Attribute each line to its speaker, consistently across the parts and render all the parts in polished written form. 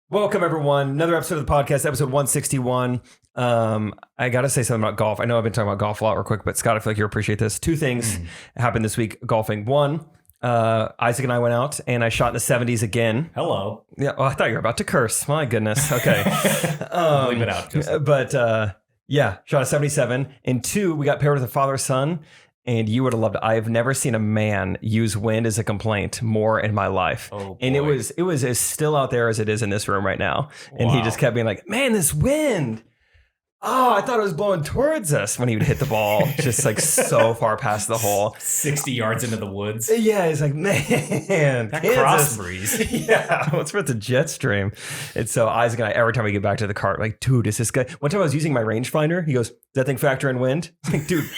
Speaker 1: Welcome, everyone. Another episode of the podcast, episode 161. I got to say something about golf. I know I've been talking about golf a lot real quick, but Scott, I feel like you appreciate this. Two things happened this week golfing. One, Isaac and I went out and I shot in the 70s again.
Speaker 2: Hello.
Speaker 1: Yeah, well, I thought you were about to curse. My goodness. Okay.
Speaker 2: Leave it out. Joseph.
Speaker 1: But yeah, shot a 77. And two, we got paired with a father-son. And you would have loved it. I have never seen a man use wind as a complaint more in my life.
Speaker 2: Oh, boy.
Speaker 1: And it was as still out there as it is in this room right now. And he just kept being like, man, this wind. Oh, I thought it was blowing towards us when he would hit the ball just like so far past the hole.
Speaker 2: 60 yards into the woods.
Speaker 1: Yeah, he's like, man.
Speaker 2: That
Speaker 1: Kansas.
Speaker 2: cross breeze.
Speaker 1: Yeah, what's with the jet stream? And so Isaac and I, every time we get back to the cart, like, dude, is this guy? One time I was using my rangefinder. He goes, does that thing factor in wind? I'm like, dude.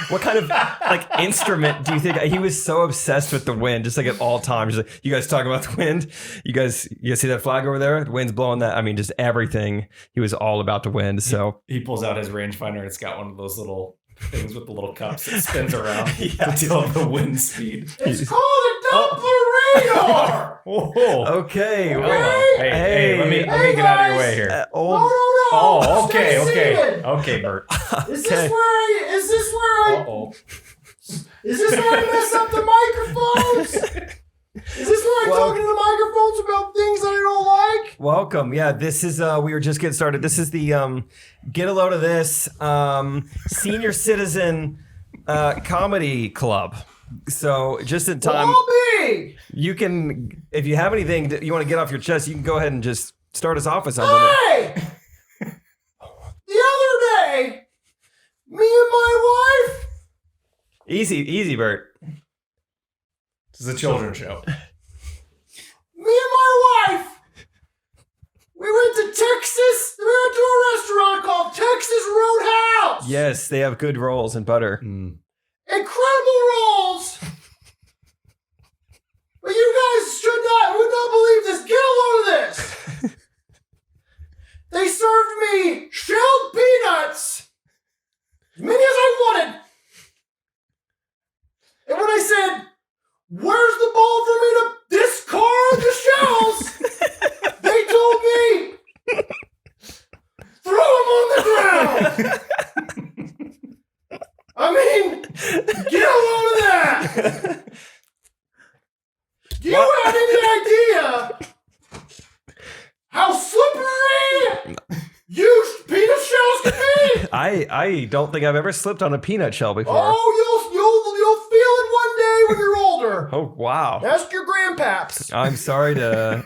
Speaker 1: What kind of like instrument do you think? He was so obsessed with the wind, just like at all times. He's like, you guys talking about the wind? You guys see that flag over there? The wind's blowing that. I mean, just everything. He was all about the wind. So
Speaker 2: he pulls out his rangefinder. It's got one of those little things with the little cups that spins around
Speaker 1: Yeah.
Speaker 2: to deal with the wind speed.
Speaker 3: It's called a Doppler radar.
Speaker 2: Whoa.
Speaker 1: okay.
Speaker 2: Hello.
Speaker 1: Well,
Speaker 2: Hey, let me get out of your way here.
Speaker 3: No.
Speaker 2: Oh, okay,
Speaker 3: Stay
Speaker 2: okay.
Speaker 3: seated.
Speaker 2: Okay, Bert.
Speaker 3: Is this where I
Speaker 2: Uh-oh.
Speaker 3: mess up the microphones? Is this where I'm talking to the microphones about things that I don't like?
Speaker 1: welcome. Yeah, this is we were just getting started. This is the get a load of this senior citizen comedy club. So just in time,
Speaker 3: Bobby!
Speaker 1: you can, if you have anything that you want to get off your chest, you can go ahead and just start us off with something.
Speaker 3: Hey! The other day, me and my wife,
Speaker 1: Easy, Bert.
Speaker 2: This is a children's show.
Speaker 3: we went to Texas. We went to a restaurant called Texas Roadhouse.
Speaker 1: Yes, they have good rolls and butter.
Speaker 3: Incredible rolls. But you guys would not believe this. Get a load of this. They served me shelled peanuts, as many as I wanted. And when I said, where's the ball for me to discard the shells? They told me, throw them on the ground. I mean, get a load of that. Do you have any idea how slippery used peanut shells can be?
Speaker 1: I don't think I've ever slipped on a peanut shell before.
Speaker 3: Oh, you'll feel it one day when you're older.
Speaker 1: Oh, wow.
Speaker 3: Ask your grandpaps.
Speaker 1: I'm sorry to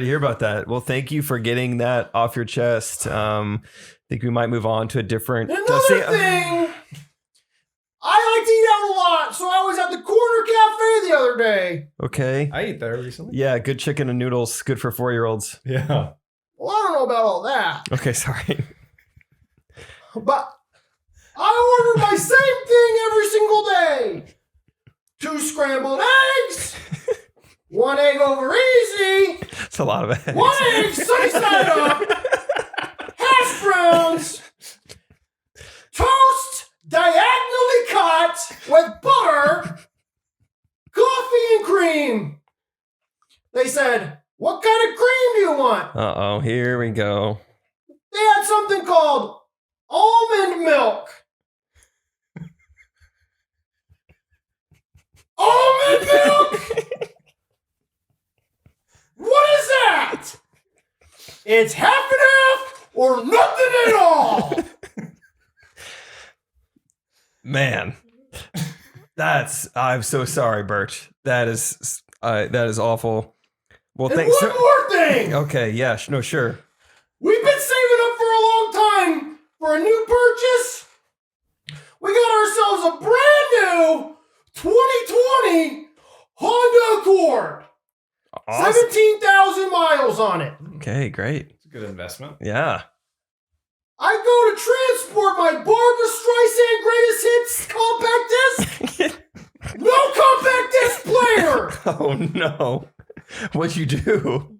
Speaker 1: hear about that. Well, thank you for getting that off your chest. I think we might move on to a different.
Speaker 3: Another thing, I like to eat out a lot, so I was at the Corner Cafe the other day.
Speaker 1: Okay.
Speaker 2: I ate there recently.
Speaker 1: Yeah, good chicken and noodles. Good for 4-year-olds.
Speaker 2: Yeah.
Speaker 3: Well, I don't know about all that,
Speaker 1: Okay, sorry.
Speaker 3: but I ordered my same thing every single day. 2 scrambled eggs, 1 egg over easy,
Speaker 1: It's a lot of eggs.
Speaker 3: 1 egg sunny side up, hash browns, toast diagonally cut with butter, coffee and cream. They said, what kind of cream do you want?
Speaker 1: Uh-oh, here we go.
Speaker 3: They had something called almond milk. Almond milk? What is that? It's half and half or nothing at all.
Speaker 1: Man. I'm so sorry, Bert. That is awful. Well,
Speaker 3: And
Speaker 1: thanks.
Speaker 3: one more thing.
Speaker 1: Okay, yeah, no, sure.
Speaker 3: We've been saving up for a long time for a new purchase. We got ourselves a brand new 2020 Honda Accord.
Speaker 1: Awesome.
Speaker 3: 17,000 miles on it.
Speaker 1: Okay, great.
Speaker 2: It's a good investment.
Speaker 1: Yeah.
Speaker 3: I go to transport my Barbara Streisand greatest hits compact disc. No compact disc player.
Speaker 1: Oh no. What'd you do?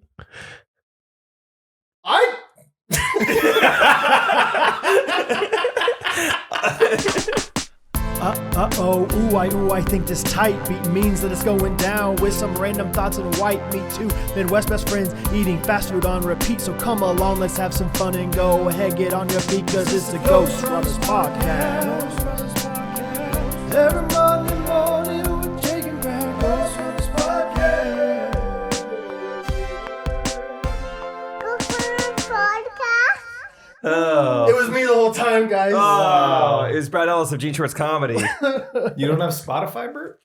Speaker 4: Ooh, I think this tight beat means that it's going down with some random thoughts and white meat too. Midwest best friends eating fast food on repeat. So come along, let's have some fun and go ahead, get on your feet, cause it's the Ghostrunners podcast. Every Monday morning we're taking back Ghostrunners podcast.
Speaker 1: Oh.
Speaker 3: It was me the whole time, guys.
Speaker 1: Oh, it was Brad Ellis of Gene Shorts Comedy.
Speaker 2: You don't have Spotify, Burt?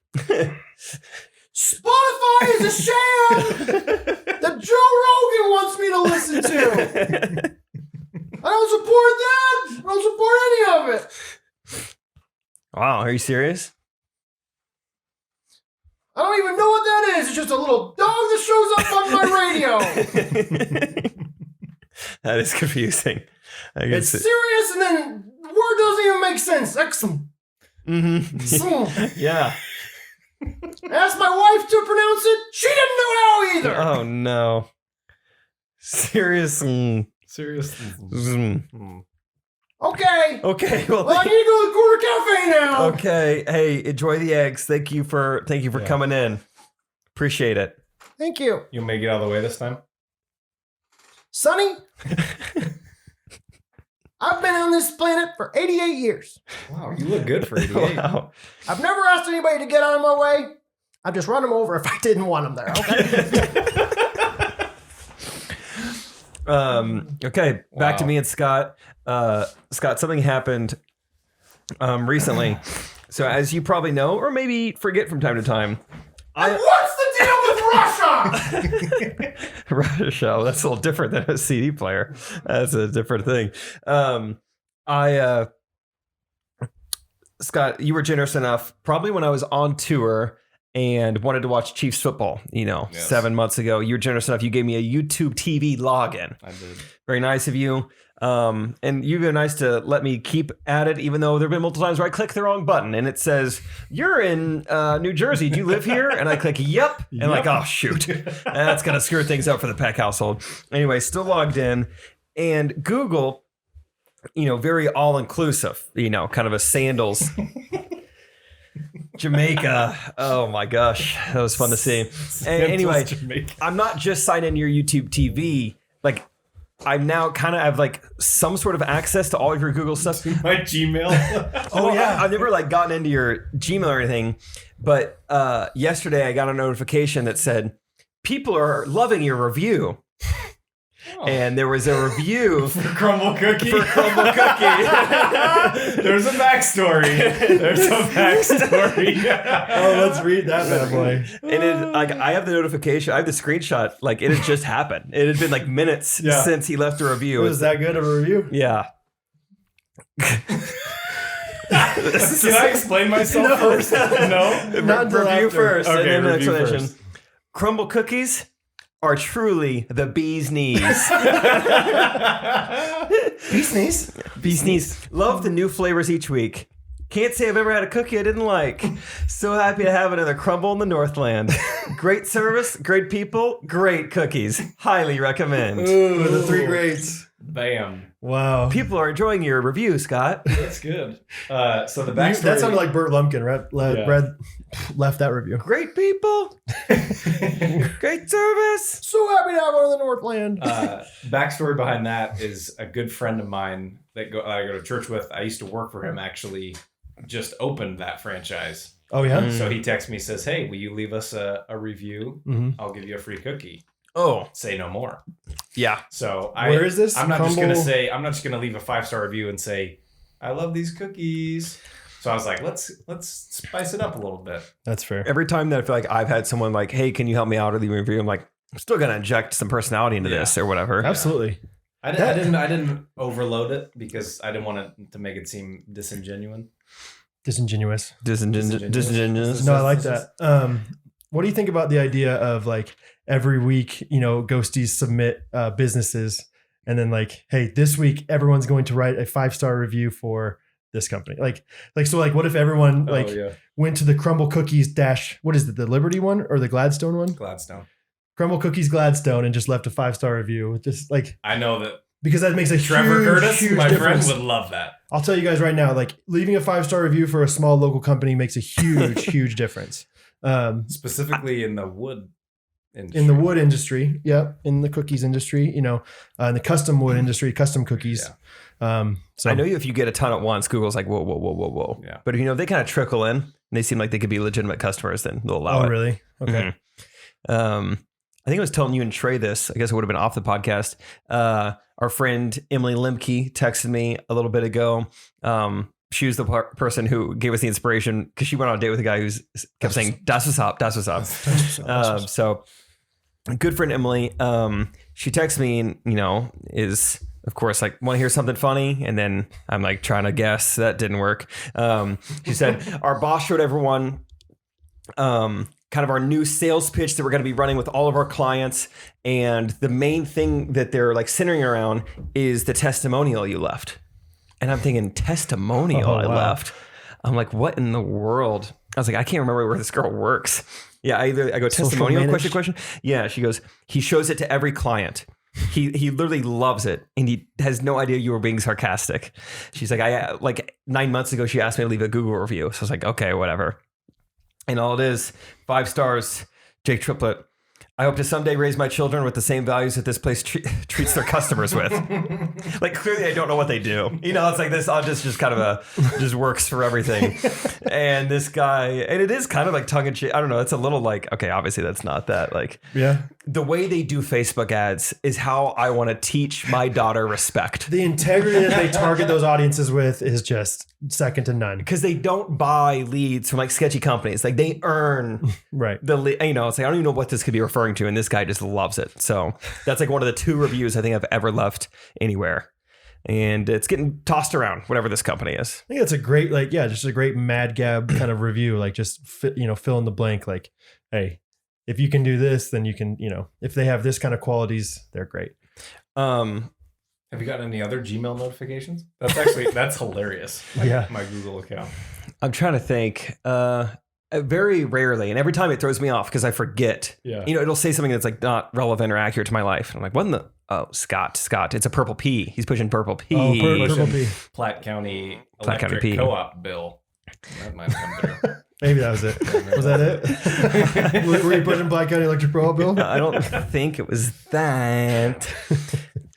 Speaker 3: Spotify is a sham that Joe Rogan wants me to listen to. I don't support that. I don't support any of it.
Speaker 1: Wow, are you serious?
Speaker 3: I don't even know what that is. It's just a little dog that shows up on my radio.
Speaker 1: That is confusing.
Speaker 3: It's serious, and then the word doesn't even make sense. Excellent.
Speaker 1: Mm-hmm. Yeah.
Speaker 3: Asked my wife to pronounce it. She didn't know how either.
Speaker 1: Oh no. Serious.
Speaker 2: Serious.
Speaker 3: Okay.
Speaker 1: Okay. Well,
Speaker 3: I need to go to the Corner Cafe now.
Speaker 1: okay. Hey, enjoy the eggs. Thank you for coming in. Appreciate it.
Speaker 3: Thank you.
Speaker 2: You'll make it out of the way this time?
Speaker 3: Sonny, I've been on this planet for 88 years.
Speaker 2: Wow, you look good for 88.
Speaker 1: Wow.
Speaker 3: I've never asked anybody to get out of my way. I'd just run them over if I didn't want them there, okay?
Speaker 1: Okay, back to
Speaker 2: Wow.
Speaker 1: me and Scott. Scott, something happened recently. So as you probably know, or maybe forget from time to time,
Speaker 3: And what's the deal with Russia?
Speaker 1: Russia, that's a little different than a CD player. That's a different thing. Scott, you were generous enough, probably when I was on tour and wanted to watch Chiefs football,
Speaker 2: Yes.
Speaker 1: 7 months ago. You were generous enough. You gave me a YouTube TV login.
Speaker 2: I did.
Speaker 1: Very nice of you. And you've been nice to let me keep at it, even though there have been multiple times where I click the wrong button and it says, "You're in New Jersey. Do you live here?" And I click, "Yep." And like, oh, shoot. That's going to screw things up for the Peck household. Anyway, still logged in. And Google, very all-inclusive, kind of a sandals. Jamaica. Oh, my gosh. That was fun to see. Anyway, I'm not just signed into your YouTube TV. Like, I now kind of have like some sort of access to all of your Google stuff.
Speaker 2: My Gmail.
Speaker 1: Oh yeah, I've never like gotten into your Gmail or anything, but yesterday I got a notification that said people are loving your review. And there was a review
Speaker 2: For Crumble Cookie.
Speaker 1: for Crumble Cookie.
Speaker 2: There's a backstory.
Speaker 4: Oh, let's read that bad boy.
Speaker 1: And it, like, I have the notification, I have the screenshot. Like, it had just happened. It had been like minutes since he left a review.
Speaker 4: Was that good of a review?
Speaker 1: Yeah.
Speaker 2: Can I explain myself first? No.
Speaker 4: Not until
Speaker 1: Review
Speaker 4: after.
Speaker 1: first,
Speaker 2: Okay,
Speaker 1: and then the
Speaker 2: review
Speaker 1: explanation.
Speaker 2: first.
Speaker 1: Crumble cookies are truly the bee's knees.
Speaker 3: Beast knees.
Speaker 1: Bee's knees. Love the new flavors each week. Can't say I've ever had a cookie I didn't like. So happy to have another crumble in the Northland. Great service, great people, great cookies. Highly recommend.
Speaker 4: Ooh, the three grades.
Speaker 2: Bam.
Speaker 4: Wow.
Speaker 1: People are enjoying your review, Scott.
Speaker 2: That's good. So the backstory.
Speaker 4: That sounded like Burt Lumpkin. Red left that review.
Speaker 1: Great people. Great service.
Speaker 3: So happy to have one in the Northland.
Speaker 2: Backstory behind that is a good friend of mine that I go to church with. I used to work for him, actually just opened that franchise.
Speaker 4: Oh, yeah?
Speaker 1: Mm.
Speaker 2: So he texts me, says, "Hey, will you leave us a review?
Speaker 4: Mm-hmm.
Speaker 2: I'll give you a free cookie.
Speaker 1: Oh,
Speaker 2: Say no more."
Speaker 1: yeah.
Speaker 2: So
Speaker 4: Where is this?
Speaker 2: I'm not just gonna
Speaker 4: Crumble-
Speaker 2: say. I'm not just gonna leave a 5-star review and say, "I love these cookies." So I was like, let's spice it up a little bit.
Speaker 4: That's fair.
Speaker 1: Every time that I feel like I've had someone like, "Hey, can you help me out with the review?" I'm like, I'm still gonna inject some personality into this or whatever.
Speaker 4: Absolutely.
Speaker 2: I didn't overload it because I didn't want it to make it seem disingenuous.
Speaker 4: Disingenuous.
Speaker 1: Disingenuous.
Speaker 4: No, I like that. What do you think about the idea of like every week, ghosties submit businesses and then like, hey, this week everyone's going to write a 5-star review for this company. Like what if everyone went to the Crumble Cookies what is it, the Liberty one or the Gladstone one?
Speaker 2: Gladstone.
Speaker 4: Crumble Cookies Gladstone and just left a 5-star review. Just like
Speaker 2: I know that
Speaker 4: because that makes a
Speaker 2: Trevor
Speaker 4: huge,
Speaker 2: Curtis,
Speaker 4: huge
Speaker 2: my
Speaker 4: difference.
Speaker 2: friend, would love that.
Speaker 4: I'll tell you guys right now, like leaving a 5-star review for a small local company makes a huge, huge difference.
Speaker 2: Specifically in the wood industry.
Speaker 4: In the wood industry, yep. In the cookies industry, in the custom wood industry, custom cookies. So
Speaker 1: I know if you get a ton at once, Google's like, whoa.
Speaker 2: Yeah.
Speaker 1: But if they kind of trickle in and they seem like they could be legitimate customers, then they'll allow it.
Speaker 4: Oh, really? Okay.
Speaker 1: I think I was telling you and Trey this. I guess it would have been off the podcast. Our friend Emily Limke texted me a little bit ago. She was the person who gave us the inspiration because she went on a date with a guy who kept saying "Das was up, das was up." So, good friend Emily. She texted me and is of course like, want to hear something funny, and then I'm like trying to guess. That didn't work. She said our boss showed everyone kind of our new sales pitch that we're going to be running with all of our clients, and the main thing that they're like centering around is the testimonial you left. And I'm thinking, testimonial I left. I'm like, what in the world? I was like, I can't remember where this girl works. Yeah, I go testimonial question. Yeah, she goes, he shows it to every client. He literally loves it, and he has no idea you were being sarcastic. She's like, like 9 months ago, she asked me to leave a Google review. So I was like, okay, whatever. And all it is, 5 stars, Jake Triplett. I hope to someday raise my children with the same values that this place treats their customers with. Like, clearly I don't know what they do. It's like this all just kind of just works for everything. And this guy, and it is kind of like tongue in cheek. I don't know. It's a little like, okay, obviously that's not that. Like,
Speaker 4: yeah.
Speaker 1: The way they do Facebook ads is how I want to teach my daughter respect.
Speaker 4: The integrity that they target those audiences with is just second to none.
Speaker 1: Because they don't buy leads from like sketchy companies. Like they earn
Speaker 4: right.
Speaker 1: the lead. It's like, I don't even know what this could be referring to. And this guy just loves it. So that's like one of the 2 reviews I think I've ever left anywhere. And it's getting tossed around, whatever this company is.
Speaker 4: I think that's a great, just a great mad gab kind of review. Like just fill in the blank. Like, hey, if you can do this, then you can, if they have this kind of qualities, they're great.
Speaker 2: Have you gotten any other Gmail notifications? That's hilarious. My Google account. I'm
Speaker 1: trying to think. Very rarely, and every time it throws me off because I forget.
Speaker 2: Yeah.
Speaker 1: It'll say something that's like not relevant or accurate to my life. And I'm like, what in the? Oh, Scott. It's a purple P. He's pushing purple P.
Speaker 4: Oh, purple P.
Speaker 2: Platte County Electric Co-op bill. That might come through.
Speaker 4: Maybe that was it. Was that it? Were you pushing Platte County Electric Co-op bill?
Speaker 1: I don't think it was that.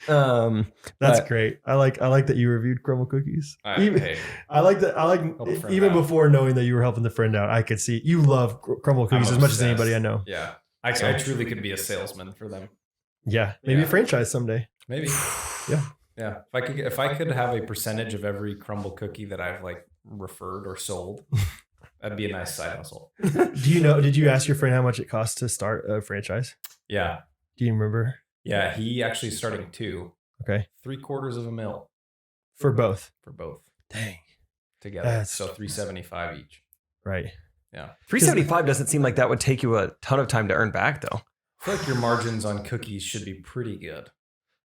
Speaker 4: That's great. I like that you reviewed crumble cookies. I like even before knowing that you were helping the friend out, I could see you love crumble cookies as much as anybody I know.
Speaker 2: Yeah, I truly could be a salesman for them.
Speaker 4: Yeah, maybe a franchise someday.
Speaker 2: Maybe. Yeah. If I could have a percentage of every crumble cookie that I've like referred or sold, that'd be a nice side hustle.
Speaker 4: Did you ask your friend how much it costs to start a franchise?
Speaker 2: Yeah.
Speaker 4: Do you remember?
Speaker 2: Yeah, he actually is starting 2.
Speaker 4: Okay.
Speaker 2: $750,000
Speaker 4: for both.
Speaker 2: Dang. Together. So $375 each.
Speaker 4: Right.
Speaker 2: Yeah.
Speaker 1: $375 doesn't seem like that would take you a ton of time to earn back, though.
Speaker 2: I feel like your margins on cookies should be pretty good.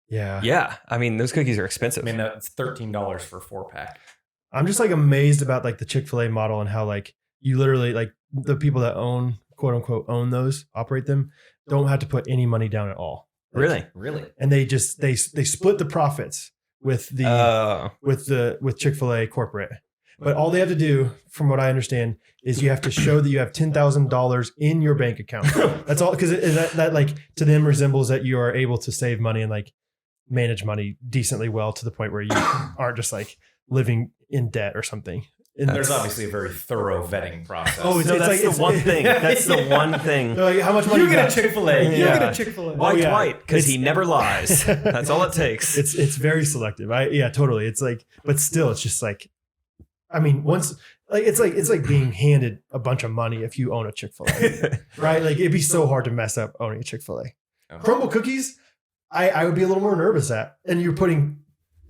Speaker 4: Yeah.
Speaker 1: Yeah. I mean, those cookies are expensive.
Speaker 2: I mean, that's $13 for a 4-pack.
Speaker 4: I'm just like amazed about like the Chick-fil-A model and how like you literally like the people that own, quote unquote, operate them, don't have to put any money down at all.
Speaker 1: Really?
Speaker 4: And they split the profits with with Chick-fil-A corporate. But all they have to do, from what I understand, is you have to show that you have $10,000 in your bank account. That's all, because that like to them resembles that you are able to save money and like manage money decently well to the point where you aren't just like living in debt or something.
Speaker 2: And there's obviously a very thorough vetting process.
Speaker 1: Oh, that's the one thing. That's the one thing.
Speaker 4: Like, how much money
Speaker 2: you get a Chick-fil-A?
Speaker 4: You get a Chick-fil-A.
Speaker 1: White, because he never lies. That's all it takes.
Speaker 4: It's very selective. Totally. It's like, but still, it's just like, I mean, once like it's like being handed a bunch of money if you own a Chick-fil-A, right? Like it'd be so hard to mess up owning a Chick-fil-A. Crumble cookies, I would be a little more nervous at, and you're putting,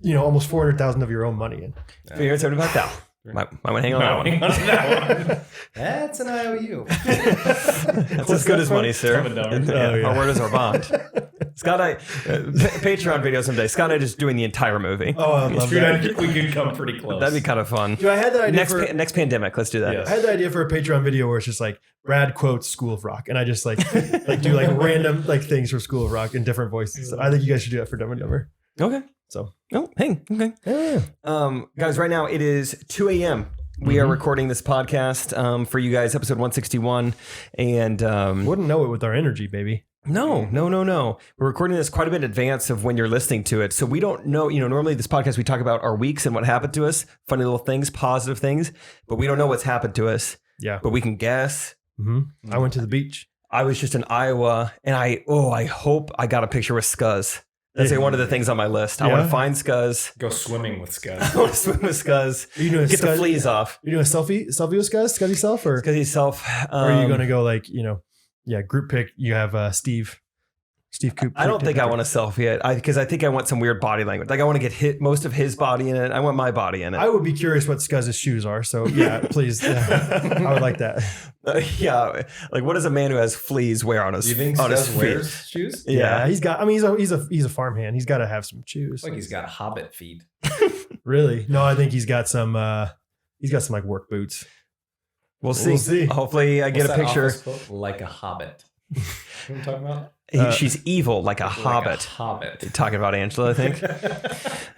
Speaker 4: almost $400,000 of your own money in.
Speaker 1: $375,000. Might want to hang on that one.
Speaker 2: That's an IOU.
Speaker 1: That's as good as money, sir. Our word is our bond. Scott and I, Patreon video someday. Scott and I just doing the entire movie.
Speaker 4: Oh, I love that.
Speaker 2: I think we could come pretty close.
Speaker 1: That'd be kind of fun.
Speaker 4: Dude, I had that idea
Speaker 1: next pandemic. Let's do that.
Speaker 2: Yes.
Speaker 4: I had the idea for a Patreon video where it's just like Brad quotes School of Rock, and I just like do like random like things from School of Rock in different voices. I think you guys should do that for Dumb and Dumber.
Speaker 1: Okay.
Speaker 4: So,
Speaker 1: Oh, hey, okay.
Speaker 4: yeah.
Speaker 1: Guys, right now it is 2 a.m. We are recording this podcast for you guys, episode 161. And
Speaker 4: Wouldn't know it with our energy, baby.
Speaker 1: no. We're recording this quite a bit in advance of when you're listening to it. So we don't know, normally this podcast, we talk about our weeks and what happened to us, funny little things, positive things, but we don't know what's happened to us.
Speaker 4: Yeah.
Speaker 1: But we can guess.
Speaker 4: I went to the beach.
Speaker 1: I was just in Iowa and I hope I got a picture with Scuzz. That's like one of the things on my list. I want to find Scuzz.
Speaker 2: Go swimming with
Speaker 1: I
Speaker 2: Scuzz.
Speaker 1: want to swim with Scuzz.
Speaker 4: Are you doing
Speaker 1: Get the fleas off.
Speaker 4: You doing a selfie with Scuzzy self, or
Speaker 1: Scuzzy self.
Speaker 4: or are you going to go like, group pic? You have Steve Coop.
Speaker 1: I don't think I want to selfie it because I think I want some weird body language. Like I want to get most of his body in it. I want my body in it.
Speaker 4: I would be curious what Scuzz's shoes are. So yeah, please. I would like that.
Speaker 1: Yeah, like what does a man who has fleas wear on his?
Speaker 2: You think
Speaker 1: on his
Speaker 2: Scuzz
Speaker 1: feet?
Speaker 2: wears shoes?
Speaker 1: Yeah.
Speaker 4: He's got. I mean, he's a farmhand. He's got to have some shoes.
Speaker 2: Like he's got hobbit feet.
Speaker 4: Really? No, I think he's got some. He's got some like work boots.
Speaker 1: We'll see.
Speaker 4: We'll see.
Speaker 1: Hopefully, I get
Speaker 2: What's
Speaker 1: a
Speaker 2: that
Speaker 1: picture.
Speaker 2: office book? Like a hobbit. You know what I'm talking about?
Speaker 1: She's evil, like a hobbit.
Speaker 2: Like a hobbit.
Speaker 1: You're talking about Angela, I think.
Speaker 2: That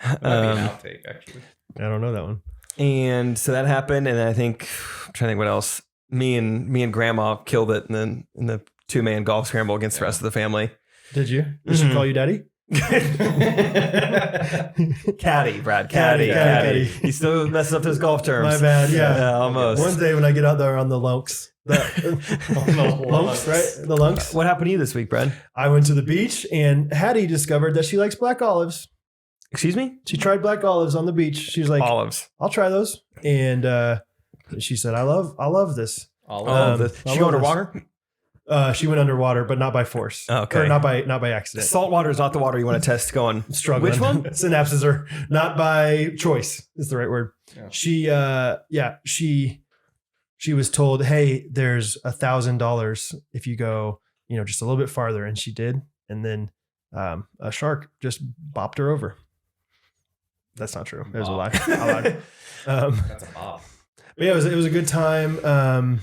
Speaker 2: might be an outtake, actually.
Speaker 4: I don't know that one.
Speaker 1: And so that happened, and then I think I'm trying to think what else. Me and Grandma killed it, and then in the 2-man golf scramble against the rest of the family.
Speaker 4: Did you? Did she call you daddy?
Speaker 1: Caddy, Brad.
Speaker 4: Caddy.
Speaker 1: Caddy. He's still messing up his golf terms.
Speaker 4: My bad. Yeah.
Speaker 1: Almost.
Speaker 4: One day when I get out there on the lunks. The lunks, right? The lunks.
Speaker 1: What happened to you this week, Brad?
Speaker 4: I went to the beach and Hattie discovered that she likes black olives.
Speaker 1: Excuse me?
Speaker 4: She tried black olives on the beach. She was like,
Speaker 1: Olives.
Speaker 4: I'll try those. And she said, I love this.
Speaker 2: All
Speaker 1: Oh,
Speaker 2: of
Speaker 1: She go underwater?
Speaker 4: She went underwater, but not by force.
Speaker 1: Okay.
Speaker 4: Or not by accident.
Speaker 1: Salt water is not the water you want to test going.
Speaker 4: Struggling.
Speaker 1: Which one?
Speaker 4: Synapses are not by choice is the right word.
Speaker 2: Yeah.
Speaker 4: She was told, hey, there's $1,000 if you go, just a little bit farther. And she did. And then a shark just bopped her over. That's not true. It was a lie. I lied.
Speaker 2: That's a bob.
Speaker 4: But yeah, it was a good time.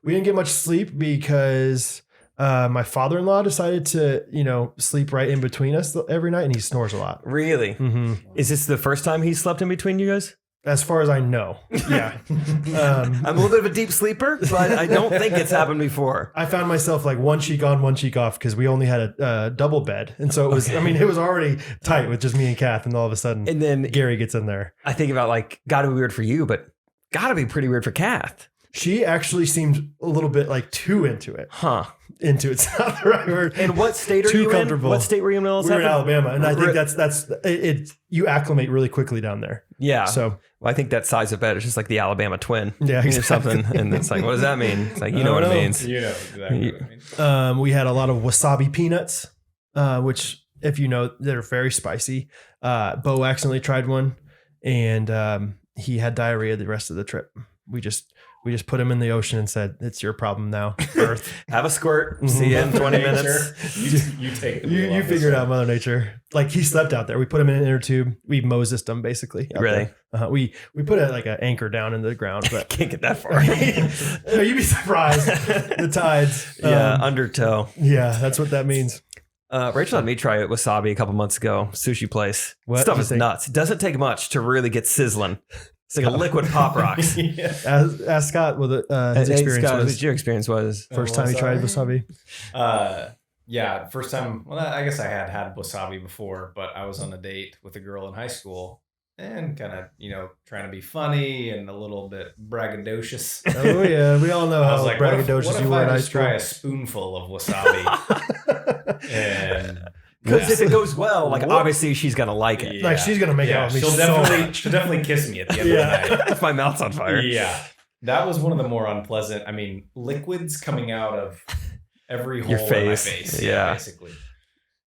Speaker 4: We didn't get much sleep because my father-in-law decided to, sleep right in between us every night, and he snores a lot.
Speaker 1: Really?
Speaker 4: Mm-hmm.
Speaker 1: Is this the first time he slept in between you guys?
Speaker 4: As far as I know, yeah.
Speaker 1: I'm a little bit of a deep sleeper, but I don't think it's happened before.
Speaker 4: I found myself like one cheek on, one cheek off because we only had a double bed, and so it was. I mean, it was already tight with just me and Kath, and all of a sudden,
Speaker 1: And then
Speaker 4: Gary gets in there.
Speaker 1: I think about gotta be weird for you, but gotta be pretty weird for Kath.
Speaker 4: She actually seemed a little bit like too into it.
Speaker 1: Huh.
Speaker 4: Into it's not the right word.
Speaker 1: And what state are
Speaker 4: Too
Speaker 1: you
Speaker 4: comfortable.
Speaker 1: in? What state were you in?
Speaker 4: We were in Alabama, and I think that's it. You acclimate really quickly down there.
Speaker 1: Yeah.
Speaker 4: So
Speaker 1: I think that size of bed is just like the Alabama twin.
Speaker 4: Yeah,
Speaker 1: Or
Speaker 4: exactly.
Speaker 1: something. And it's like, what does that mean? It's like, you know
Speaker 4: I
Speaker 1: what it
Speaker 4: don't know.
Speaker 1: means.
Speaker 2: You know exactly what I mean.
Speaker 4: we had a lot of wasabi peanuts, which, if you know, they're very spicy. Bo accidentally tried one, and he had diarrhea the rest of the trip. We just put him in the ocean and said, "It's your problem now, Earth."
Speaker 1: Have a squirt. See you in 20 minutes.
Speaker 2: You take the
Speaker 4: You
Speaker 2: wheel off
Speaker 4: figured
Speaker 2: this
Speaker 4: out Mother Nature. Like he slept out there. We put him in an inner tube. We Mosesed him basically. out
Speaker 1: Really?
Speaker 4: there. We put an anchor down in the ground, but
Speaker 1: Can't get that far.
Speaker 4: no, you'd be surprised. The tides.
Speaker 1: Yeah, undertow.
Speaker 4: Yeah, that's what that means.
Speaker 1: Rachel had me try wasabi a couple months ago. Sushi place.
Speaker 4: What
Speaker 1: Stuff
Speaker 4: do you
Speaker 1: is
Speaker 4: think?
Speaker 1: nuts. It doesn't take much to really get sizzling. It's like a liquid Pop Rocks.
Speaker 2: Yeah.
Speaker 4: Ask Scott what his
Speaker 1: Hey,
Speaker 4: experience
Speaker 1: Scott,
Speaker 4: was.
Speaker 1: what your experience was.
Speaker 4: First time he tried wasabi.
Speaker 2: Yeah, first time. Well, I guess I had wasabi before, but I was on a date with a girl in high school and kind of, trying to be funny and a little bit braggadocious.
Speaker 4: Oh yeah, we all know
Speaker 2: I was
Speaker 4: how
Speaker 2: like,
Speaker 4: braggadocious
Speaker 2: what
Speaker 4: you
Speaker 2: if
Speaker 4: were
Speaker 2: I
Speaker 4: in high
Speaker 2: just
Speaker 4: school.
Speaker 2: try a spoonful of wasabi? And
Speaker 1: Because if it goes well, like
Speaker 2: Whoop.
Speaker 1: obviously she's gonna like it.
Speaker 2: Yeah.
Speaker 4: Like she's gonna make out with me
Speaker 2: she'll definitely kiss me at the end of the night.
Speaker 1: If my mouth's on fire.
Speaker 2: Yeah. That was one of the more unpleasant. I mean, liquids coming out of every hole
Speaker 1: Your
Speaker 2: in my
Speaker 1: face.
Speaker 2: face.
Speaker 1: Yeah.
Speaker 2: Basically.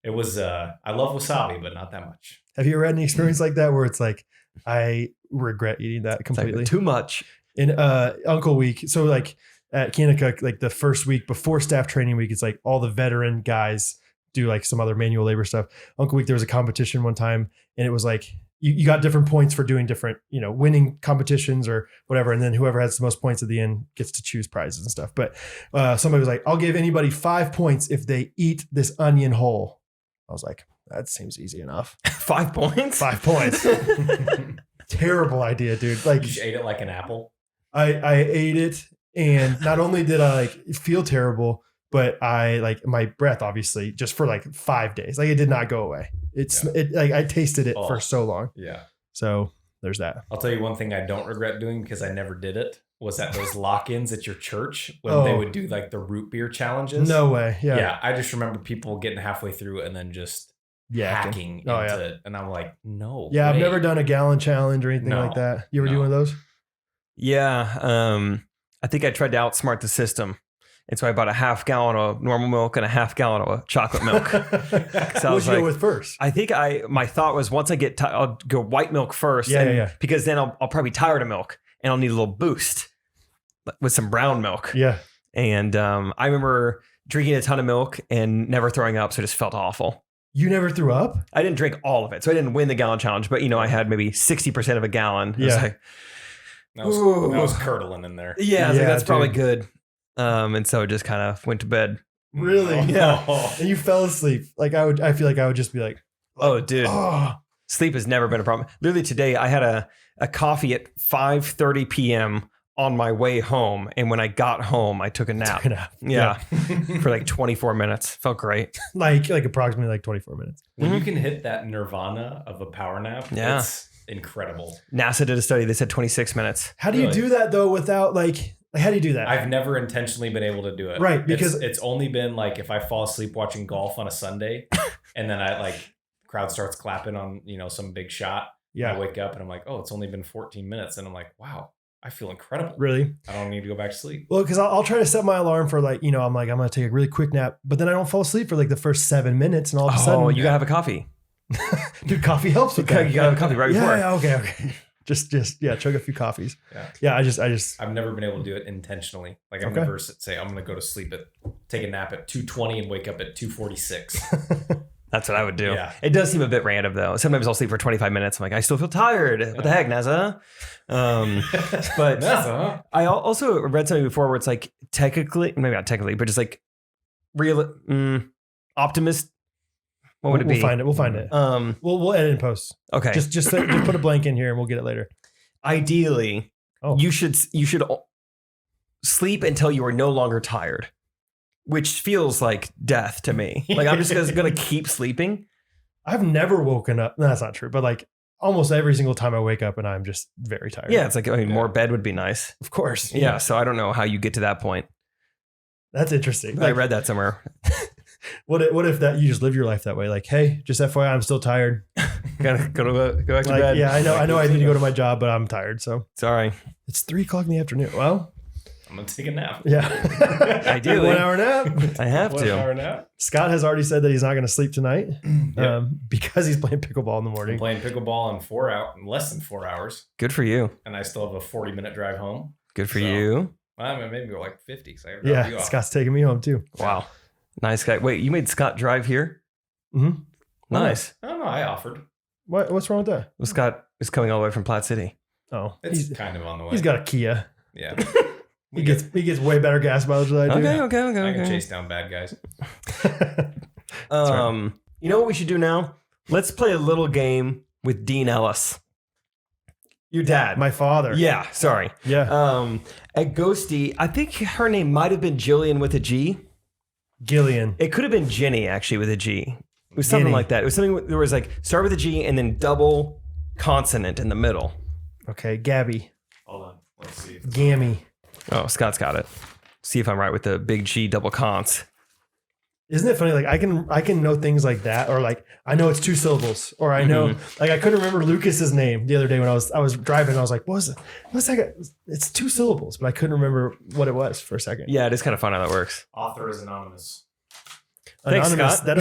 Speaker 2: It was I love wasabi, but not that much.
Speaker 4: Have you ever had any experience like that where it's like, I regret eating that
Speaker 1: It's like
Speaker 4: completely?
Speaker 1: too much.
Speaker 4: In Uncle Week, so like at Kanakuk, like the first week before staff training week, it's like all the veteran guys do like some other manual labor stuff. Uncle Week, there was a competition one time, and it was like you got different points for doing different, winning competitions or whatever. And then whoever has the most points at the end gets to choose prizes and stuff. But somebody was like, I'll give anybody 5 points if they eat this onion whole. I was like, That seems easy enough.
Speaker 1: 5 points.
Speaker 4: 5 points. Terrible idea, dude. Like
Speaker 2: You just ate it like an apple.
Speaker 4: I ate it, and not only did I like feel terrible, but I like my breath obviously just for like 5 days. Like it did not go away. It like I tasted it for so long.
Speaker 2: Yeah.
Speaker 4: So there's that.
Speaker 2: I'll tell you one thing I don't regret doing because I never did it was at those lock-ins at your church when they would do like the root beer challenges.
Speaker 4: No way. Yeah.
Speaker 2: Yeah. I just remember people getting halfway through and then just hacking into it. And I'm like, no.
Speaker 4: Yeah, I've
Speaker 2: way.
Speaker 4: never done a gallon challenge or anything
Speaker 2: No.
Speaker 4: like that. You ever do
Speaker 2: No.
Speaker 4: one of those?
Speaker 1: Yeah. I think I tried to outsmart the system. And so I bought a half gallon of normal milk and a half gallon of chocolate milk. So
Speaker 4: What
Speaker 1: I was
Speaker 4: would you go
Speaker 1: like,
Speaker 4: with first?
Speaker 1: I think my thought was once I get, I'll go white milk first.
Speaker 4: Yeah.
Speaker 1: Because then I'll probably be tired of milk and I'll need a little boost with some brown milk.
Speaker 4: Yeah.
Speaker 1: And I remember drinking a ton of milk and never throwing up. So it just felt awful.
Speaker 4: You never threw up?
Speaker 1: I didn't drink all of it. So I didn't win the gallon challenge, but I had maybe 60% of a gallon.
Speaker 4: Yeah.
Speaker 1: It was like,
Speaker 2: That was curdling in there.
Speaker 1: yeah, I was like, that's
Speaker 4: dude.
Speaker 1: probably good. And so I just kind of went to bed.
Speaker 4: Really?
Speaker 1: Yeah.
Speaker 4: And you fell asleep. Like I feel like I would just be like,
Speaker 1: Oh, dude.
Speaker 4: oh.
Speaker 1: Sleep has never been a problem. Literally today, I had a coffee at 5:30 p.m. on my way home. And when I got home, I took a nap. Yeah. For like 24 minutes. Felt great.
Speaker 4: Like approximately like 24 minutes.
Speaker 2: When you can hit that nirvana of a power nap,
Speaker 1: Yeah.
Speaker 2: it's incredible.
Speaker 1: NASA did a study. They said 26 minutes.
Speaker 4: How do you
Speaker 2: Really?
Speaker 4: do that though without like how do you do that?
Speaker 2: I've never intentionally been able to do it.
Speaker 4: Right, because-
Speaker 2: it's only been like if I fall asleep watching golf on a Sunday and then I like crowd starts clapping on, some big shot. I wake up and I'm like, oh, it's only been 14 minutes. And I'm like, wow, I feel incredible.
Speaker 4: Really?
Speaker 2: I don't need to go back to sleep.
Speaker 4: Well, because I'll try to set my alarm for like, I'm like, I'm going to take a really quick nap, but then I don't fall asleep for like the first 7 minutes. And all of a sudden,
Speaker 1: you gotta have a coffee.
Speaker 4: dude, coffee helps with that.
Speaker 1: You gotta have a coffee right before.
Speaker 4: Yeah, okay. Just chug a few coffees.
Speaker 2: Yeah.
Speaker 4: I just
Speaker 2: I've never been able to do it intentionally. Like I've
Speaker 4: Okay.
Speaker 2: never say I'm going to go to sleep take a nap at 2:20 and wake up at 2:46.
Speaker 1: That's what I would do.
Speaker 2: Yeah.
Speaker 1: It does seem a bit random though. Sometimes I'll sleep for 25 minutes. I'm like, I still feel tired. What the heck, NASA? But
Speaker 2: NASA.
Speaker 1: I also read something before where it's like technically, maybe not technically, but just like real optimist. What would it be?
Speaker 4: We'll find it. We'll edit in post.
Speaker 1: Okay.
Speaker 4: Just put a blank in here and we'll get it later.
Speaker 1: Ideally,
Speaker 4: Oh.
Speaker 1: you should sleep until you are no longer tired, which feels like death to me. Like I'm just going to keep sleeping.
Speaker 4: I've never woken up. No, that's not true. But like almost every single time I wake up and I'm just very tired.
Speaker 1: Yeah, it's like more bed would be nice.
Speaker 4: Of course.
Speaker 1: Yeah, so I don't know how you get to that point.
Speaker 4: That's interesting.
Speaker 1: I read that somewhere.
Speaker 4: What if that you just live your life that way? Like, hey, just FYI, I'm still tired.
Speaker 1: Gotta go back to
Speaker 4: Like,
Speaker 1: bed.
Speaker 4: yeah, I know I need to go to my job, but I'm tired. So
Speaker 1: Sorry.
Speaker 4: it's 3:00 in the afternoon. Well,
Speaker 2: I'm going to take a nap.
Speaker 4: yeah.
Speaker 1: Ideally.
Speaker 4: 1 hour nap.
Speaker 1: I have
Speaker 2: 1
Speaker 1: to.
Speaker 2: hour nap.
Speaker 4: Scott has already said that he's not going to sleep tonight
Speaker 2: Yep.
Speaker 4: because he's playing pickleball in the
Speaker 2: I'm
Speaker 4: morning.
Speaker 2: playing pickleball in less than 4 hours,
Speaker 1: Good for you.
Speaker 2: and I still have a 40-minute drive home.
Speaker 1: Good for
Speaker 2: So-
Speaker 1: you.
Speaker 2: I mean, maybe go like 50. So I gotta drop you
Speaker 4: Yeah,
Speaker 2: off.
Speaker 4: Scott's taking me home too.
Speaker 1: Wow. Nice guy. Wait, you made Scott drive here?
Speaker 4: Mm-hmm.
Speaker 1: Nice.
Speaker 2: I don't know. I offered.
Speaker 4: What's wrong with that?
Speaker 1: Well, Scott is coming all the way from Platte City.
Speaker 4: Oh,
Speaker 2: It's kind of on the way.
Speaker 4: he's got a Kia.
Speaker 2: Yeah.
Speaker 4: He gets way better gas mileage than I do.
Speaker 1: Okay.
Speaker 2: I can chase down bad guys.
Speaker 1: You know what we should do now? Let's play a little game with Dean Ellis. Your dad.
Speaker 4: My father.
Speaker 1: Yeah, sorry.
Speaker 4: Yeah.
Speaker 1: At Ghosty, I think her name might have been Jillian with a G.
Speaker 4: Gillian.
Speaker 1: It could have been Jenny actually with a G. It was something
Speaker 4: Ginny.
Speaker 1: like that. It was something there was like start with a G and then double consonant in the middle.
Speaker 4: Okay, Gabby.
Speaker 2: Hold on. Let's see.
Speaker 4: Gammy.
Speaker 1: Oh, Scott's got it. See if I'm right with the big G double cons.
Speaker 4: Isn't it funny? Like I can know things like that, or like I know it's 2 syllables, or I know like I couldn't remember Lucas's name the other day when I was driving. And I was like, what's that? It's 2 syllables, but I couldn't remember what it was for a second.
Speaker 1: Yeah, it is kind of fun how that works.
Speaker 2: Author is anonymous.
Speaker 1: Thanks,
Speaker 4: Anonymous,
Speaker 1: Scott.
Speaker 4: that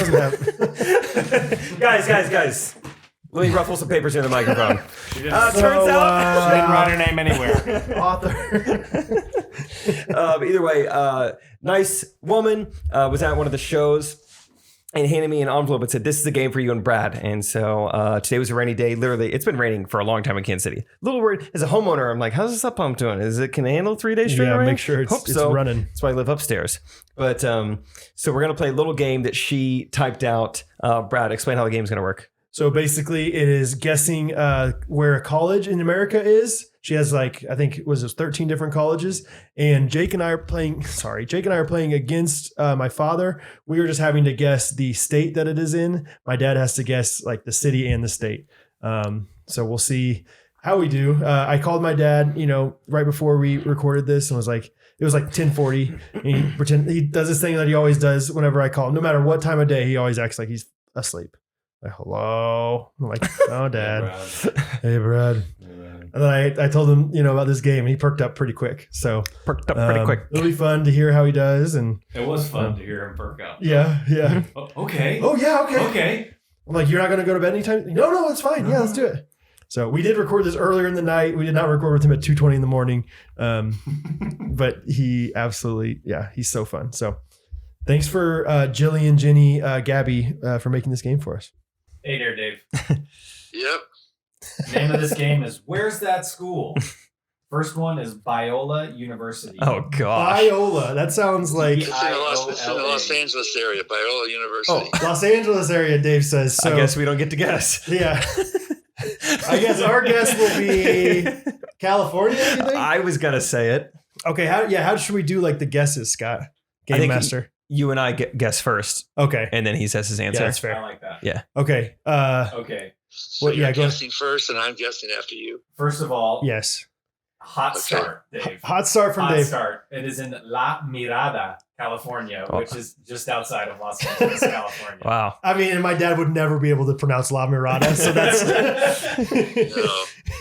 Speaker 4: doesn't have.
Speaker 1: guys. Let me ruffle some papers near the microphone. Turns out.
Speaker 2: She didn't write her name anywhere.
Speaker 4: Author.
Speaker 1: Either way, nice woman, was at one of the shows. and handed me an envelope and said, "This is a game for you and Brad." And so today was a rainy day. Literally, it's been raining for a long time in Kansas City. Little worried as a homeowner. I'm like, how's this up pump doing? Can it handle 3 days straight?
Speaker 4: Yeah,
Speaker 1: rain?
Speaker 4: make sure it's
Speaker 1: Hope so.
Speaker 4: running.
Speaker 1: That's why I live upstairs. But so we're gonna play a little game that she typed out. Brad, explain how the game's gonna work.
Speaker 4: So basically, it is guessing where a college in America is. She has I think it was 13 different colleges, and Jake and I are playing. Sorry, Jake and I are playing against my father. We were just having to guess the state that it is in. My dad has to guess the city and the state. So we'll see how we do. I called my dad, right before we recorded this, and was like, it was 10:40. And he does this thing that he always does whenever I call him. No matter what time of day, he always acts like he's asleep. Hello. I'm like, oh, Dad. Hey, Brad. And then I told him, about this game. He perked up pretty quick. So
Speaker 1: Perked up pretty quick.
Speaker 4: It'll be fun to hear how he does. And
Speaker 2: It was fun to hear him perk up.
Speaker 4: yeah.
Speaker 2: Oh, okay.
Speaker 4: Oh yeah, okay.
Speaker 2: Okay.
Speaker 4: I'm like, you're not gonna go to bed anytime? No, it's fine. Yeah, let's do it. So we did record this earlier in the night. We did not record with him at 2:20 in the morning. But he absolutely, he's so fun. So thanks for Jillian, Jenny, Gabby for making this game for us.
Speaker 5: Hey there, Dave.
Speaker 3: Yep.
Speaker 5: Name of this game is Where's That School? First one is Biola University.
Speaker 1: Oh gosh.
Speaker 4: Biola. That sounds like
Speaker 3: It's in the Los Angeles area, Biola University.
Speaker 4: Los Angeles area, Dave says. So,
Speaker 1: I guess we don't get to guess.
Speaker 4: Yeah. I guess our guess will be California, you think?
Speaker 1: I was gonna say it.
Speaker 4: Okay, how should we do the guesses, Scott?
Speaker 1: I
Speaker 4: Game
Speaker 1: think
Speaker 4: Master.
Speaker 1: You and I guess first,
Speaker 4: Okay.
Speaker 1: and then he says his answer.
Speaker 4: Yeah, that's
Speaker 5: I
Speaker 4: fair.
Speaker 5: like that.
Speaker 1: Yeah.
Speaker 4: Okay.
Speaker 5: Okay.
Speaker 3: So
Speaker 4: Well,
Speaker 3: you're
Speaker 4: go ahead.
Speaker 3: guessing first, and I'm guessing after you.
Speaker 5: First of all,
Speaker 4: Yes.
Speaker 5: hot start, Dave.
Speaker 4: Hot start from
Speaker 5: Hot
Speaker 4: Dave.
Speaker 5: start. It is in La Mirada, California,
Speaker 1: Oh.
Speaker 5: which is just outside of Los Angeles, California.
Speaker 1: Wow.
Speaker 4: I mean, and my dad would never be able to pronounce La Mirada, so that's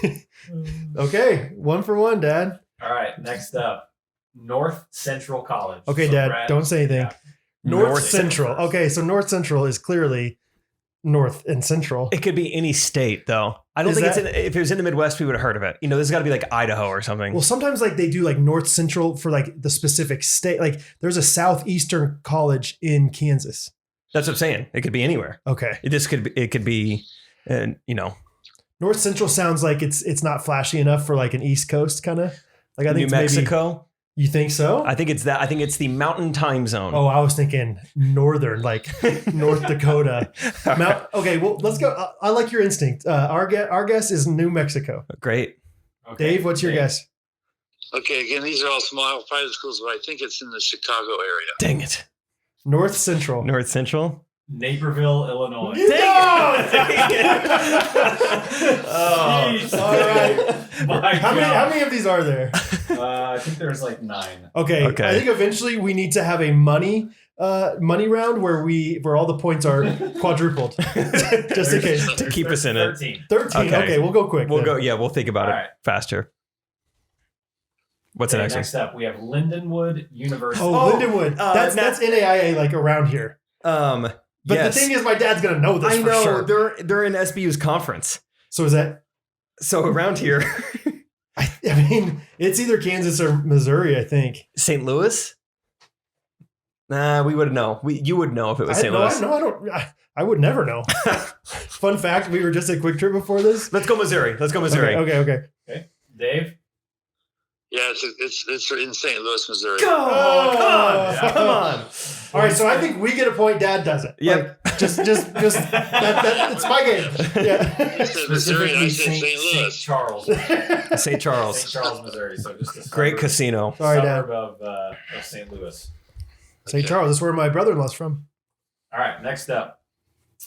Speaker 3: No.
Speaker 4: okay. 1 for 1, Dad.
Speaker 5: All right, next up, North Central College.
Speaker 4: Okay,
Speaker 5: So,
Speaker 4: Dad,
Speaker 5: Brad,
Speaker 4: don't say anything.
Speaker 5: yeah.
Speaker 4: North Central. Okay, so North Central is clearly North and Central.
Speaker 1: It could be any state, though. I don't
Speaker 4: Is
Speaker 1: think
Speaker 4: that-
Speaker 1: if it was in the Midwest, we would have heard of it. This has got to be Idaho or something.
Speaker 4: Well, sometimes they do North Central for the specific state. There's a Southeastern college in Kansas.
Speaker 1: That's what I'm saying. It could be anywhere.
Speaker 4: Okay.
Speaker 1: It could be,
Speaker 4: North Central sounds like it's not flashy enough for an East Coast kind of. I think
Speaker 1: New
Speaker 4: it's maybe-
Speaker 1: Mexico.
Speaker 4: You think so?
Speaker 1: I think it's that. I think it's the Mountain Time Zone.
Speaker 4: Oh, I was thinking northern, North Dakota. Okay, well, let's go. I like your instinct. Our guess is New Mexico.
Speaker 1: Great.
Speaker 5: Okay,
Speaker 4: Dave, what's your
Speaker 5: Dave.
Speaker 4: guess?
Speaker 3: Okay, again, these are all small private schools, but I think it's in the Chicago area.
Speaker 1: Dang it.
Speaker 4: North Central.
Speaker 1: North Central.
Speaker 5: Naperville, Illinois.
Speaker 4: No!
Speaker 1: Oh,
Speaker 5: Jeez.
Speaker 4: all right.
Speaker 5: My
Speaker 4: How
Speaker 5: God.
Speaker 4: many of these are there?
Speaker 5: I think there's 9.
Speaker 4: Okay.
Speaker 1: Okay.
Speaker 4: I think eventually we need to have a money round where all the points are quadrupled, just in case.
Speaker 1: To keep us in it.
Speaker 5: 13.
Speaker 4: 13.
Speaker 1: Okay.
Speaker 4: Okay, we'll go quick.
Speaker 1: We'll
Speaker 4: then.
Speaker 1: go. Yeah, we'll think about
Speaker 5: All
Speaker 1: it
Speaker 5: right.
Speaker 1: faster. What's the
Speaker 5: Okay,
Speaker 1: next
Speaker 5: next up, we have Lindenwood University.
Speaker 4: Oh, Lindenwood.
Speaker 1: Now-
Speaker 4: That's NAIA around here.
Speaker 1: one?
Speaker 4: But
Speaker 1: Yes.
Speaker 4: the thing is, my dad's gonna know this
Speaker 1: I
Speaker 4: for
Speaker 1: know
Speaker 4: sure.
Speaker 1: they're in SBU's conference.
Speaker 4: So is that?
Speaker 1: So around here,
Speaker 4: I mean, it's either Kansas or Missouri. I think.
Speaker 1: St. Louis. Nah, we would know. You would know if it was St. Louis.
Speaker 4: I would never know. Fun fact: we were just at Quick Trip before this.
Speaker 1: Let's go Missouri. Let's go Missouri.
Speaker 4: Okay.
Speaker 5: Dave?
Speaker 3: Yeah, it's in St. Louis, Missouri.
Speaker 1: Go!
Speaker 4: Oh.
Speaker 1: Come on!
Speaker 4: All right, so I think we get a point. Dad doesn't.
Speaker 1: Yep.
Speaker 4: Just that it's my game.
Speaker 3: You
Speaker 4: Yeah.
Speaker 3: said Missouri, and I said St.
Speaker 5: St.
Speaker 3: Louis.
Speaker 5: Charles.
Speaker 1: St.
Speaker 5: St.
Speaker 1: Charles.
Speaker 5: Charles, Missouri. So just a
Speaker 1: Great
Speaker 5: suburb-
Speaker 1: casino.
Speaker 4: Sorry, Dad.
Speaker 5: suburb of St. Louis.
Speaker 4: St. Charles. That's where my brother-in-law's from.
Speaker 5: All right, next up,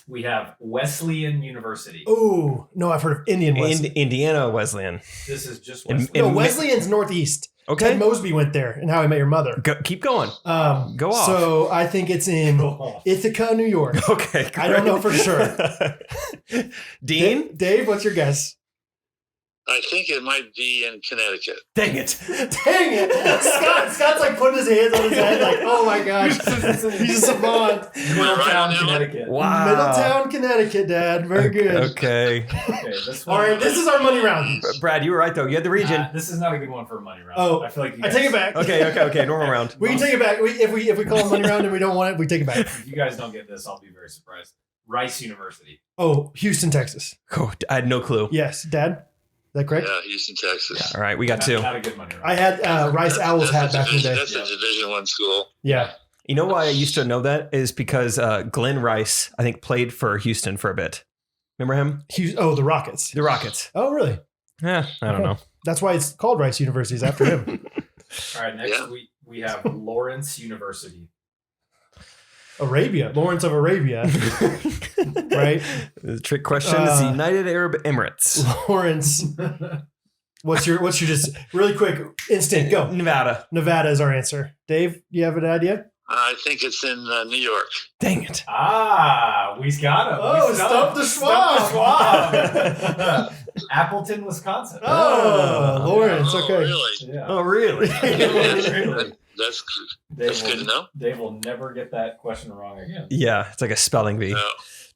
Speaker 5: we have Wesleyan University.
Speaker 4: Oh no, I've heard of Indian West.
Speaker 1: Indiana Wesleyan.
Speaker 5: This is just
Speaker 1: In-
Speaker 5: Wesleyan.
Speaker 4: No,
Speaker 1: in-
Speaker 4: Wesleyan's northeast.
Speaker 1: Okay.
Speaker 4: Ted Mosby went there, and How I Met Your Mother.
Speaker 1: Keep going. Go off.
Speaker 4: So I think it's in
Speaker 5: Oh.
Speaker 4: Ithaca, New York.
Speaker 1: Okay.
Speaker 4: I don't know for
Speaker 1: great. Dean?
Speaker 4: Dave, what's your guess?
Speaker 3: I think it might be in Connecticut.
Speaker 1: Dang it.
Speaker 4: Dang it. Scott's like putting his hands on his head like, oh my gosh. He's a savant.
Speaker 3: Am I right on
Speaker 5: Middletown,
Speaker 3: that one?
Speaker 5: Connecticut.
Speaker 1: Wow.
Speaker 4: Middletown, Connecticut, Dad. Very good.
Speaker 1: Okay.
Speaker 5: Okay, this
Speaker 4: All
Speaker 5: one.
Speaker 4: right, this is our money round.
Speaker 1: Brad, you were right, though. You had the region.
Speaker 5: This is not a good one for a money round.
Speaker 4: Oh,
Speaker 5: I feel like you
Speaker 4: I
Speaker 5: guys,
Speaker 4: take it back.
Speaker 1: Okay. Normal round.
Speaker 4: We can take it back. If we call it money round and we don't want it, we take it back.
Speaker 5: If you guys don't get this, I'll be very surprised. Rice University.
Speaker 4: Oh, Houston, Texas.
Speaker 1: Oh, I had no clue.
Speaker 4: Yes, Dad. Is that correct?
Speaker 3: Yeah, Houston, Texas.
Speaker 1: All right, we got
Speaker 5: Not,
Speaker 1: two.
Speaker 5: not a good money round.
Speaker 4: I had Rice Owls hat back in the day.
Speaker 3: That's a Division I school.
Speaker 4: Yeah.
Speaker 1: You know why I used to know that is because Glenn Rice, I think, played for Houston for a bit. Remember him?
Speaker 4: The Rockets.
Speaker 1: The Rockets.
Speaker 4: Oh, really?
Speaker 1: Yeah, I don't know.
Speaker 4: That's why it's called Rice University. Is after him.
Speaker 5: All right, next
Speaker 3: Yeah.
Speaker 5: we have Lawrence University.
Speaker 4: Arabia. Lawrence of Arabia. Right?
Speaker 1: The trick question is the United Arab Emirates.
Speaker 4: Lawrence. What's your just really quick instant go?
Speaker 1: Nevada.
Speaker 4: Nevada is our answer. Dave, you have an idea?
Speaker 3: I think it's in New York.
Speaker 1: Dang it.
Speaker 5: We got him.
Speaker 4: Oh,
Speaker 5: We
Speaker 4: Stump the
Speaker 5: Stump
Speaker 4: Schwab.
Speaker 5: the Schwab. Appleton, Wisconsin.
Speaker 4: Oh, Lawrence.
Speaker 3: Oh,
Speaker 4: Okay.
Speaker 3: really?
Speaker 5: Yeah.
Speaker 1: Oh, really?
Speaker 5: Really.
Speaker 3: That's
Speaker 5: Dave
Speaker 3: good to know.
Speaker 5: Dave will never get that question wrong again.
Speaker 1: Yeah, it's like a spelling bee.
Speaker 3: No.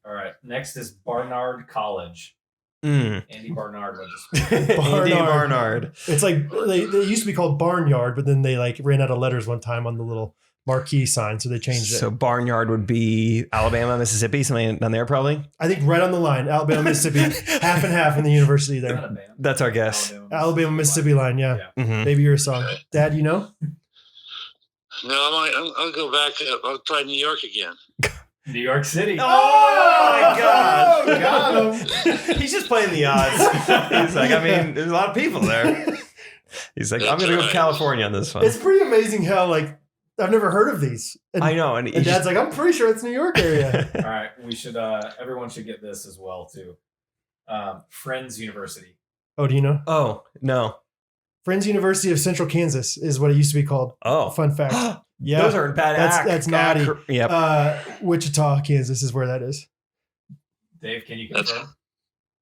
Speaker 5: All right. Next is Barnard College.
Speaker 1: Mm.
Speaker 5: Andy Barnard went to school.
Speaker 1: Andy Barnard.
Speaker 4: It's like they used to be called Barnyard, but then they like ran out of letters one time on the little marquee sign, so they changed it.
Speaker 1: So Barnyard would be Alabama, Mississippi, something down there probably.
Speaker 4: I think right on the line, Alabama, Mississippi, half and half in the university there.
Speaker 5: Alabama.
Speaker 1: That's our guess.
Speaker 4: Alabama, Mississippi line, yeah.
Speaker 1: Mhm.
Speaker 4: Maybe you're a song. Dad, you know?
Speaker 3: No, I'll go back. I'll try New York again.
Speaker 5: New York City.
Speaker 1: Oh, my God.
Speaker 4: Got him.
Speaker 1: He's just playing the odds. He's like, I mean, there's a lot of people there. He's like, I'm going to go with California on this one.
Speaker 4: It's pretty amazing how, like, I've never heard of these. And,
Speaker 1: I know. And,
Speaker 4: and Dad's like, I'm pretty sure it's New York area.
Speaker 5: All right. We should, everyone should get this as well, too. Friends University.
Speaker 4: Oh, do you know?
Speaker 1: Oh, no.
Speaker 4: Friends University of Central Kansas is what it used to be called.
Speaker 1: Oh.
Speaker 4: Fun fact. Yeah.
Speaker 1: Those are bad
Speaker 4: That's naughty.
Speaker 1: Yep.
Speaker 4: Wichita, Kansas is where that is.
Speaker 5: Dave, can you
Speaker 3: That's
Speaker 5: confirm?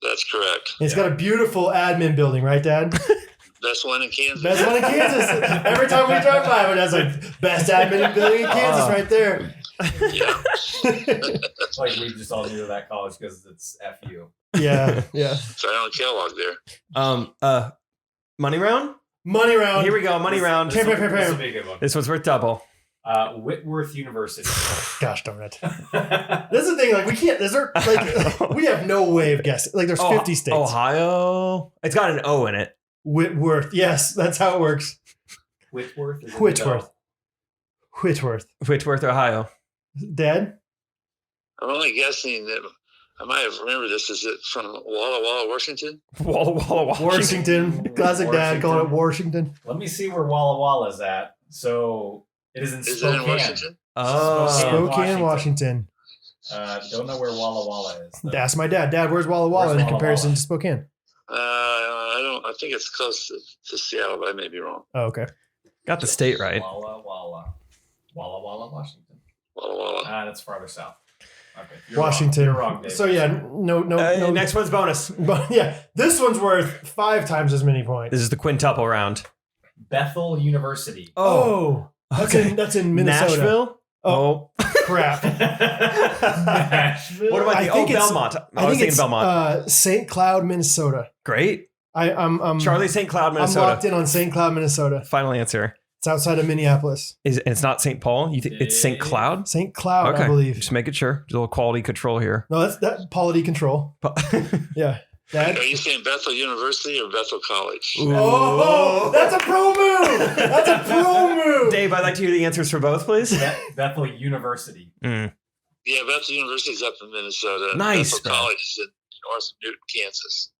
Speaker 3: that's correct.
Speaker 4: And it's got a beautiful admin building, right, Dad?
Speaker 3: Best one in Kansas.
Speaker 4: Best one in Kansas. Every time we drive by, Dad's like, best admin building in Kansas right there.
Speaker 3: Yeah.
Speaker 5: Like we just all knew that college because it's FU.
Speaker 4: Yeah, yeah.
Speaker 3: So I don't Kellogg there.
Speaker 1: Money round?
Speaker 4: Money round.
Speaker 1: Here we go. Money round.
Speaker 5: This
Speaker 4: Pam.
Speaker 5: will be a good one.
Speaker 1: This one's worth double.
Speaker 5: Whitworth University.
Speaker 4: Gosh darn it. This is the thing, like we can't, we have no way of guessing. Like there's 50 states.
Speaker 1: Ohio. It's got an O in it.
Speaker 4: Whitworth. Yes, that's how it works.
Speaker 5: Whitworth. Is it
Speaker 4: Whitworth. Whitworth.
Speaker 1: Whitworth, Ohio.
Speaker 4: Dad?
Speaker 3: I'm only guessing that I might have remembered this. Is it from Walla Walla, Washington?
Speaker 1: Walla Walla, Washington.
Speaker 4: Washington. Classic Dad calling it Washington.
Speaker 5: Let me see where Walla Walla is at. So it is in
Speaker 3: Is
Speaker 5: Spokane.
Speaker 3: it in Washington?
Speaker 1: Oh.
Speaker 4: Spokane, Washington.
Speaker 5: Don't know where Walla Walla is. though.
Speaker 4: That's my dad. Dad, where's Walla Walla
Speaker 5: Where's
Speaker 4: in
Speaker 5: Walla
Speaker 4: comparison
Speaker 5: Walla?
Speaker 4: to Spokane?
Speaker 3: I think it's close to Seattle, but I may be wrong.
Speaker 4: Oh, okay.
Speaker 1: Got the state right.
Speaker 5: Walla Walla. Walla Walla, Washington.
Speaker 3: Walla Walla.
Speaker 5: That's farther south. Okay. You're
Speaker 4: Washington.
Speaker 5: Wrong. You're wrong, Dave.
Speaker 4: So yeah, no.
Speaker 1: Next one's bonus.
Speaker 4: But yeah, this one's worth 5 times as many points.
Speaker 1: This is the quintuple round.
Speaker 5: Bethel University.
Speaker 4: Oh,
Speaker 1: okay.
Speaker 4: that's in Minnesota.
Speaker 1: Nashville?
Speaker 4: Oh, crap.
Speaker 5: Nashville.
Speaker 1: What about
Speaker 4: I
Speaker 1: the
Speaker 4: think it's-
Speaker 1: Belmont? I
Speaker 4: I
Speaker 1: was
Speaker 4: think
Speaker 1: thinking
Speaker 4: it's
Speaker 1: Belmont.
Speaker 4: St. Cloud, Minnesota.
Speaker 1: Great.
Speaker 4: I'm
Speaker 1: Charlie St. Cloud,
Speaker 4: I'm
Speaker 1: Minnesota.
Speaker 4: locked in on St. Cloud, Minnesota.
Speaker 1: Final answer.
Speaker 4: It's outside of Minneapolis.
Speaker 1: And it's not St. Paul? You think it's St. Cloud?
Speaker 4: St. Cloud,
Speaker 1: Okay.
Speaker 4: I believe.
Speaker 1: Just making sure. Just a little quality control here.
Speaker 4: No, that's that polity control. Yeah. Dad?
Speaker 3: Are you saying Bethel University or Bethel College?
Speaker 4: Oh, that's a pro move. That's a pro move.
Speaker 1: Dave, I'd like to hear the answers for both, please.
Speaker 5: Bethel University.
Speaker 3: Yeah, Bethel University is up in Minnesota.
Speaker 1: Nice,
Speaker 3: Bethel
Speaker 1: man.
Speaker 3: College is in north of Newton, Kansas.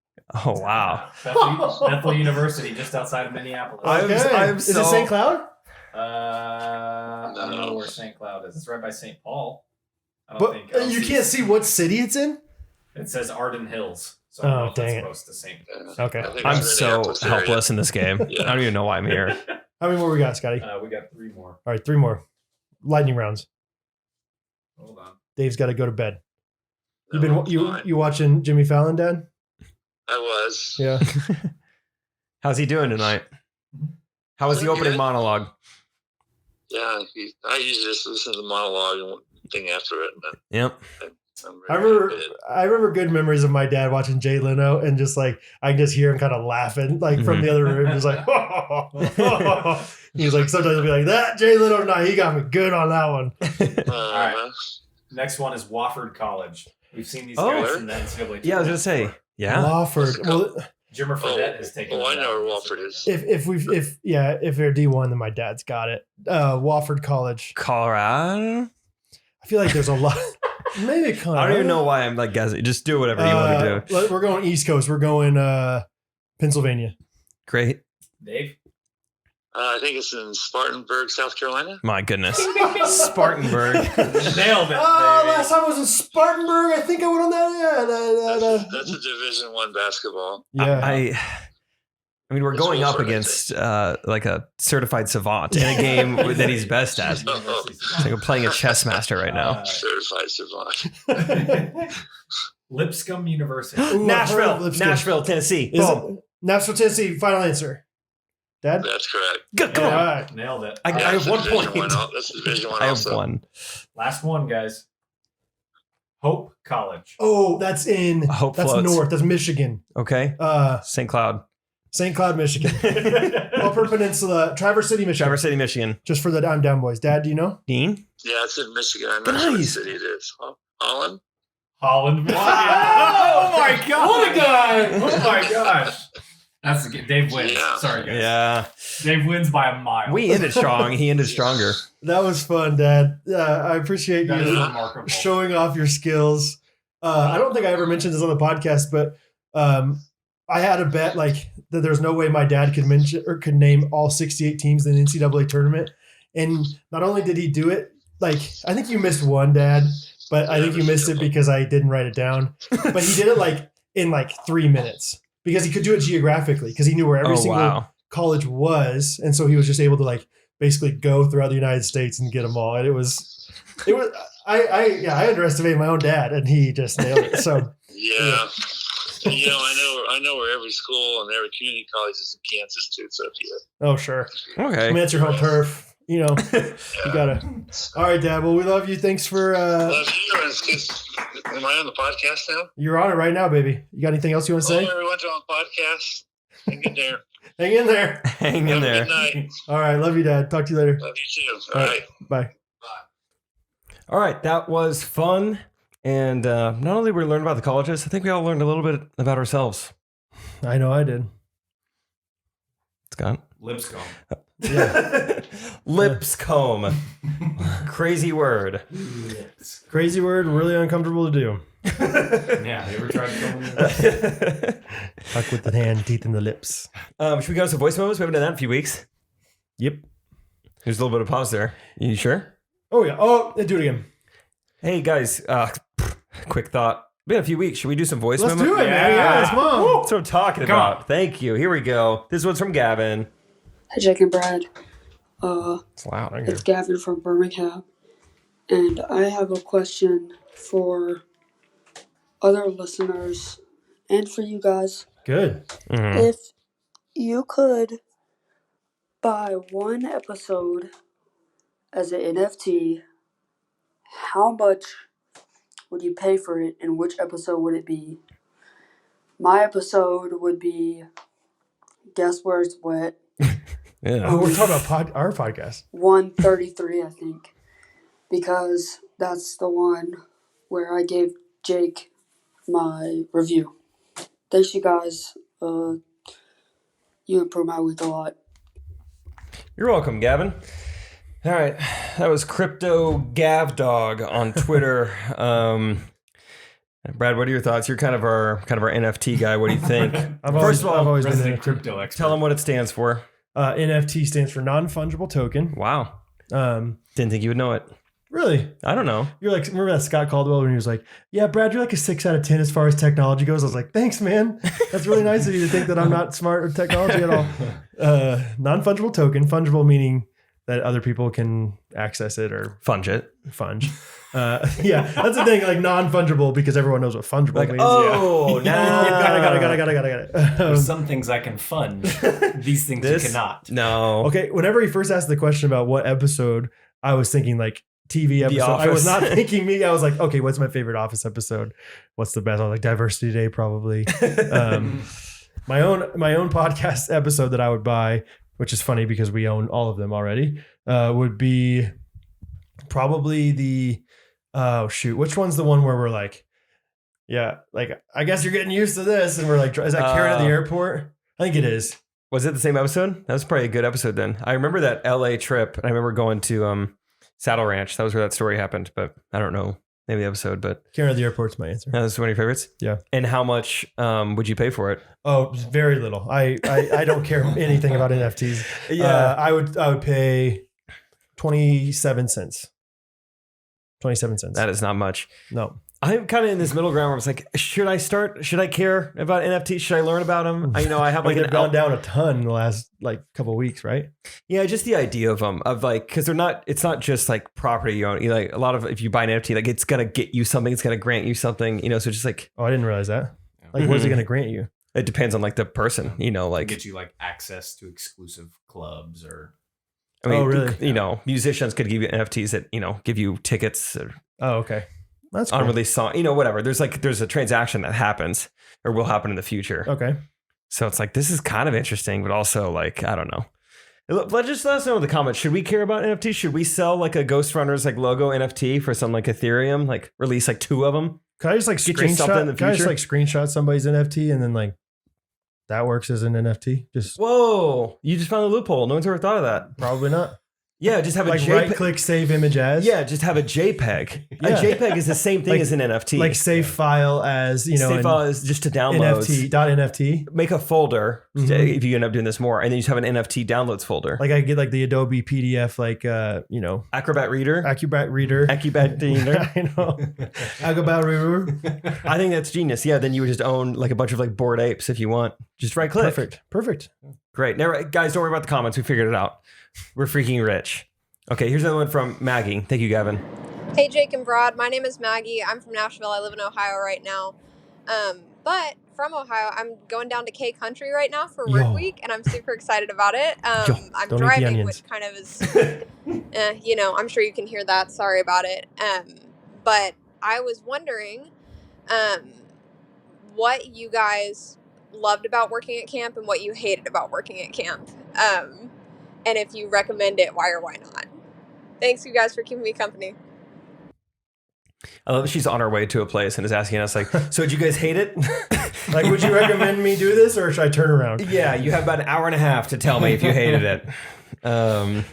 Speaker 1: Oh, wow.
Speaker 5: Bethel University, just outside of Minneapolis.
Speaker 1: I'm
Speaker 4: Is it
Speaker 1: so-
Speaker 4: St. Cloud?
Speaker 5: I don't know where St. Cloud is. It's right by St. Paul. I don't
Speaker 4: But
Speaker 5: think. I don't
Speaker 4: you can't see what city it's in?
Speaker 5: It says Arden Hills. So
Speaker 4: Oh,
Speaker 5: I don't know if
Speaker 4: dang
Speaker 5: that's
Speaker 4: it.
Speaker 5: close to St.
Speaker 4: Okay.
Speaker 3: I think
Speaker 1: I'm
Speaker 3: it's in
Speaker 1: so
Speaker 3: Minneapolis area.
Speaker 1: helpless in this game.
Speaker 3: Yeah.
Speaker 1: I don't even know why I'm here.
Speaker 4: How many more we got, Scotty?
Speaker 5: We got 3 more.
Speaker 4: All right, 3 more. Lightning rounds.
Speaker 5: Hold on.
Speaker 4: Dave's got to go to bed.
Speaker 3: No,
Speaker 4: You
Speaker 3: it's fine.
Speaker 4: you watching Jimmy Fallon, Dad?
Speaker 6: I was.
Speaker 4: Yeah.
Speaker 1: How's he doing tonight? How was the opening
Speaker 6: Good.
Speaker 1: monologue?
Speaker 6: Yeah, I usually just listen to the monologue and one thing after it. But
Speaker 1: Yep.
Speaker 4: I remember good memories of my dad watching Jay Leno, and just like I can just hear him kind of laughing like from the other room, just like he's like sometimes he'll be like that Jay Leno night, he got me good on that one.
Speaker 5: All right. Next one is Wofford College. We've seen these guys in the NCAA.
Speaker 1: Yeah, I was gonna say. Yeah.
Speaker 4: Wofford. Well,
Speaker 5: Jimmer Fredette has taken.
Speaker 6: I know where Wofford is.
Speaker 4: if they're D1, then my dad's got it. Wofford College.
Speaker 1: Colorado.
Speaker 4: I feel like there's a lot. Maybe Colorado.
Speaker 1: I don't even know why I'm like guessing. Just do whatever you want to do.
Speaker 4: We're going East Coast. We're going Pennsylvania.
Speaker 1: Great.
Speaker 5: Dave?
Speaker 6: I think it's in Spartanburg, South Carolina.
Speaker 1: My goodness. Spartanburg.
Speaker 5: Nailed it.
Speaker 4: Oh,
Speaker 5: baby.
Speaker 4: last time I was in Spartanburg. I think I went on that.
Speaker 6: That's a Division I basketball.
Speaker 4: Yeah.
Speaker 1: I mean, we're
Speaker 6: It's
Speaker 1: going up
Speaker 6: Wilford, I
Speaker 1: against like a certified savant in a game that he's best at. It's like I'm playing a chess master right now.
Speaker 6: Certified savant.
Speaker 5: Lipscomb University.
Speaker 4: Ooh, I've heard of Lipscomb.
Speaker 1: Nashville, Tennessee.
Speaker 4: Is
Speaker 1: Boom.
Speaker 4: it Nashville, Tennessee? Final answer. Dad?
Speaker 6: That's correct.
Speaker 1: Good. Come
Speaker 4: All
Speaker 1: on.
Speaker 4: right.
Speaker 5: Nailed it.
Speaker 1: I
Speaker 6: That's
Speaker 1: have 1
Speaker 6: Division
Speaker 1: point.
Speaker 6: I. That's Division I.
Speaker 1: I have
Speaker 6: also.
Speaker 1: 1.
Speaker 5: Last one, guys. Hope College.
Speaker 4: Oh, that's in.
Speaker 1: Hope
Speaker 4: that's
Speaker 1: floats.
Speaker 4: north. That's Michigan.
Speaker 1: Okay. St. Cloud.
Speaker 4: St. Cloud, Michigan. Upper Peninsula, Traverse City, Michigan.
Speaker 1: Traverse City, Michigan.
Speaker 4: Just for the I'm down boys. Dad, do you know?
Speaker 1: Dean?
Speaker 6: Yeah, it's in Michigan. I'm not sure what
Speaker 1: Nice.
Speaker 6: city it is. Holland?
Speaker 5: Holland, Michigan.
Speaker 4: Wow.
Speaker 5: Oh my god!
Speaker 4: What a guy.
Speaker 5: Oh my gosh! That's a good. Dave wins.
Speaker 6: Yeah.
Speaker 5: Sorry, guys.
Speaker 1: Yeah.
Speaker 5: Dave wins by a mile.
Speaker 1: We ended strong. He ended stronger.
Speaker 4: That was fun, Dad. I appreciate
Speaker 5: That is
Speaker 4: you
Speaker 5: remarkable.
Speaker 4: showing off your skills. I don't think I ever mentioned this on the podcast, but I had a bet like that there's no way my dad could mention or could name all 68 teams in the NCAA tournament. And not only did he do it, like I think you missed one, Dad, but I think you missed it because I didn't write it down. But he did it like in like 3 minutes because he could do it geographically because he knew where every single college was, and so he was just able to like basically go throughout the United States and get them all. And it was I underestimated my own dad, and he just nailed it. So
Speaker 6: Yeah. You know, I know where every school and every community college is in Kansas too. So yeah.
Speaker 4: oh sure,
Speaker 1: Okay.
Speaker 4: I mean, it's your home turf. You know, you gotta. All right, Dad. Well, we love you. Thanks for.
Speaker 6: Love you. Am I on the podcast now?
Speaker 4: You're on it right now, baby. You got anything else you want to say?
Speaker 6: Oh, everyone's on the podcast. Hang in there.
Speaker 4: Hang in there.
Speaker 1: Hang in
Speaker 6: Have a
Speaker 1: there.
Speaker 6: good night.
Speaker 4: All right, love you, Dad. Talk to you later.
Speaker 6: Love you too.
Speaker 4: All
Speaker 6: All
Speaker 4: right.
Speaker 6: right.
Speaker 4: Bye.
Speaker 1: All right. That was fun. And not only we learned about the colleges, I think we all learned a little bit about ourselves.
Speaker 4: I know I did.
Speaker 1: Scott?
Speaker 5: Lipscomb.
Speaker 4: Yeah.
Speaker 1: Lipscomb. Crazy word.
Speaker 4: Crazy word. Really uncomfortable to do.
Speaker 5: Yeah, you ever tried to come
Speaker 4: Tuck with the hand, teeth in the lips.
Speaker 1: Should we go to some voice memos? We haven't done that in a few weeks.
Speaker 4: Yep.
Speaker 1: There's a little bit of pause there. You sure?
Speaker 4: Oh yeah. Oh, do it again.
Speaker 1: Hey guys, quick thought. Been a few weeks. Should we do some voice
Speaker 4: Let's
Speaker 1: memos?
Speaker 4: do it, man.
Speaker 5: Yeah.
Speaker 4: Yes, come on.
Speaker 1: That's what I'm talking
Speaker 5: Come
Speaker 1: about.
Speaker 5: on.
Speaker 1: Thank you. Here we go. This one's from Gavin.
Speaker 7: Hi, Jake and Brad.
Speaker 1: It's loud. I
Speaker 7: It's Gavin from Birmingham, and I have a question for other listeners and for you guys.
Speaker 4: Good.
Speaker 1: Mhm.
Speaker 7: If you could buy one episode as an NFT, how much would you pay for it, and which episode would it be? My episode would be Guess Where It's Wet,
Speaker 1: Yeah.
Speaker 4: Oh, we're talking about our podcast.
Speaker 7: 133, I think, because that's the one where I gave Jake my review. Thanks, you guys. You improve my week a lot.
Speaker 1: You're welcome, Gavin. All right, that was Crypto Gavdog on Twitter. Brad, what are your thoughts? You're kind of our NFT guy. What do you think?
Speaker 4: I've
Speaker 1: First of all,
Speaker 4: always been
Speaker 5: Resident
Speaker 4: an
Speaker 5: crypto expert.
Speaker 1: tell them what it stands for.
Speaker 4: NFT stands for non-fungible token.
Speaker 1: Wow, didn't think you would know it.
Speaker 4: Really?
Speaker 1: I don't know.
Speaker 4: You're like, remember that Scott Caldwell when he was like, yeah, Brad, you're like a 6 out of 10 as far as technology goes. I was like, thanks, man. That's really nice of you to think that I'm not smart with technology at all. Non-fungible token, fungible meaning that other people can access it or
Speaker 1: Funge it.
Speaker 4: funge. Yeah, that's the thing. Like non-fungible because everyone knows what fungible
Speaker 1: Like,
Speaker 4: means.
Speaker 1: oh,
Speaker 4: Yeah.
Speaker 1: no.
Speaker 4: Got it.
Speaker 5: There's some things I can funge. These things you cannot.
Speaker 1: No.
Speaker 4: Okay, whenever he first asked the question about what episode, I was thinking like TV episode. I was not thinking me. I was like, okay, what's my favorite Office episode? What's the best? I was like Diversity Day, probably. My own podcast episode that I would buy, which is funny because we own all of them already, would be probably the which one's the one where we're like, yeah, like I guess you're getting used to this, and we're like, is that Karen at the airport? I think it is.
Speaker 1: Was it the same episode? That was probably a good episode then. I remember that LA trip, and I remember going to Saddle Ranch. That was where that story happened, but I don't know maybe the episode, but
Speaker 4: Karen at the airport's my answer.
Speaker 1: that was one of your favorites?
Speaker 4: Yeah.
Speaker 1: And how much would you pay for it?
Speaker 4: Oh, very little. I don't care anything about NFTs.
Speaker 1: Yeah.
Speaker 4: I would pay 27 cents. 27 cents.
Speaker 1: That is not much.
Speaker 4: No.
Speaker 1: I'm kind of in this middle ground where I was like, should I care about NFTs? Should I learn about them? I have like
Speaker 4: they've gone down a ton in the last like couple of weeks, right?
Speaker 1: Yeah, just the idea of them, of like, because it's not just like property you own. Like a lot of, if you buy an NFT, like it's gonna get you something, it's gonna grant you something, so just like,
Speaker 4: Oh, I didn't realize that. Like, what is it going to grant you?
Speaker 1: it depends on like the person, like
Speaker 5: Get you like access to exclusive clubs or.
Speaker 1: I mean,
Speaker 4: Oh, really?
Speaker 1: Musicians could give you NFTs that give you tickets or
Speaker 4: Oh, okay. That's cool.
Speaker 1: unreleased song, whatever. There's a transaction that happens or will happen in the future.
Speaker 4: Okay.
Speaker 1: So it's like, this is kind of interesting, but also like, I don't know. Let us know in the comments. Should we care about NFTs? Should we sell like a Ghostrunners like logo NFT for some like Ethereum, like release like 2 of them?
Speaker 4: Can I just like
Speaker 1: Get you something in the future?
Speaker 4: screenshot somebody's NFT and then like that works as an NFT? Just
Speaker 1: Whoa, you just found a loophole. No one's ever thought of that.
Speaker 4: probably not.
Speaker 1: Yeah, just have a
Speaker 4: Like
Speaker 1: JPEG.
Speaker 4: right click, save image as.
Speaker 1: Yeah, just have a JPEG.
Speaker 4: Yeah.
Speaker 1: A JPEG is the same thing
Speaker 4: Like-
Speaker 1: as an NFT.
Speaker 4: Like save file as,
Speaker 1: save
Speaker 4: an
Speaker 1: file is just to download.
Speaker 4: NFT.
Speaker 1: Make a folder
Speaker 4: Mhm.
Speaker 1: if you end up doing this more, and then you just have an NFT downloads folder.
Speaker 4: Like I get like the Adobe PDF, like
Speaker 1: Acrobat Reader.
Speaker 4: Acrobat Reader.
Speaker 1: Acrobat Reader.
Speaker 4: I know. Acrobat Reader.
Speaker 1: I think that's genius. Yeah, then you would just own like a bunch of like Bored Apes if you want. Just right click.
Speaker 4: Perfect.
Speaker 1: Great. Now, guys, don't worry about the comments. We figured it out. We're freaking rich. Okay, here's another one from Maggie. Thank you, Gavin.
Speaker 8: Hey, Jake and Brad. My name is Maggie. I'm from Nashville. I live in Ohio right now. But from Ohio, I'm going down to K Country right now for work
Speaker 4: Yo.
Speaker 8: week, and I'm super excited about it.
Speaker 4: Yo,
Speaker 8: I'm
Speaker 4: don't eat the
Speaker 8: driving,
Speaker 4: onions.
Speaker 8: which kind of is, I'm sure you can hear that. Sorry about it. But I was wondering what you guys loved about working at camp and what you hated about working at camp. And if you recommend it, why or why not? Thanks, you guys, for keeping me company.
Speaker 1: I love that she's on her way to a place and is asking us like, so did you guys hate it?
Speaker 4: Like, would you recommend me do this or should I turn around?
Speaker 1: Yeah, you have about an hour and a half to tell me if you hated it.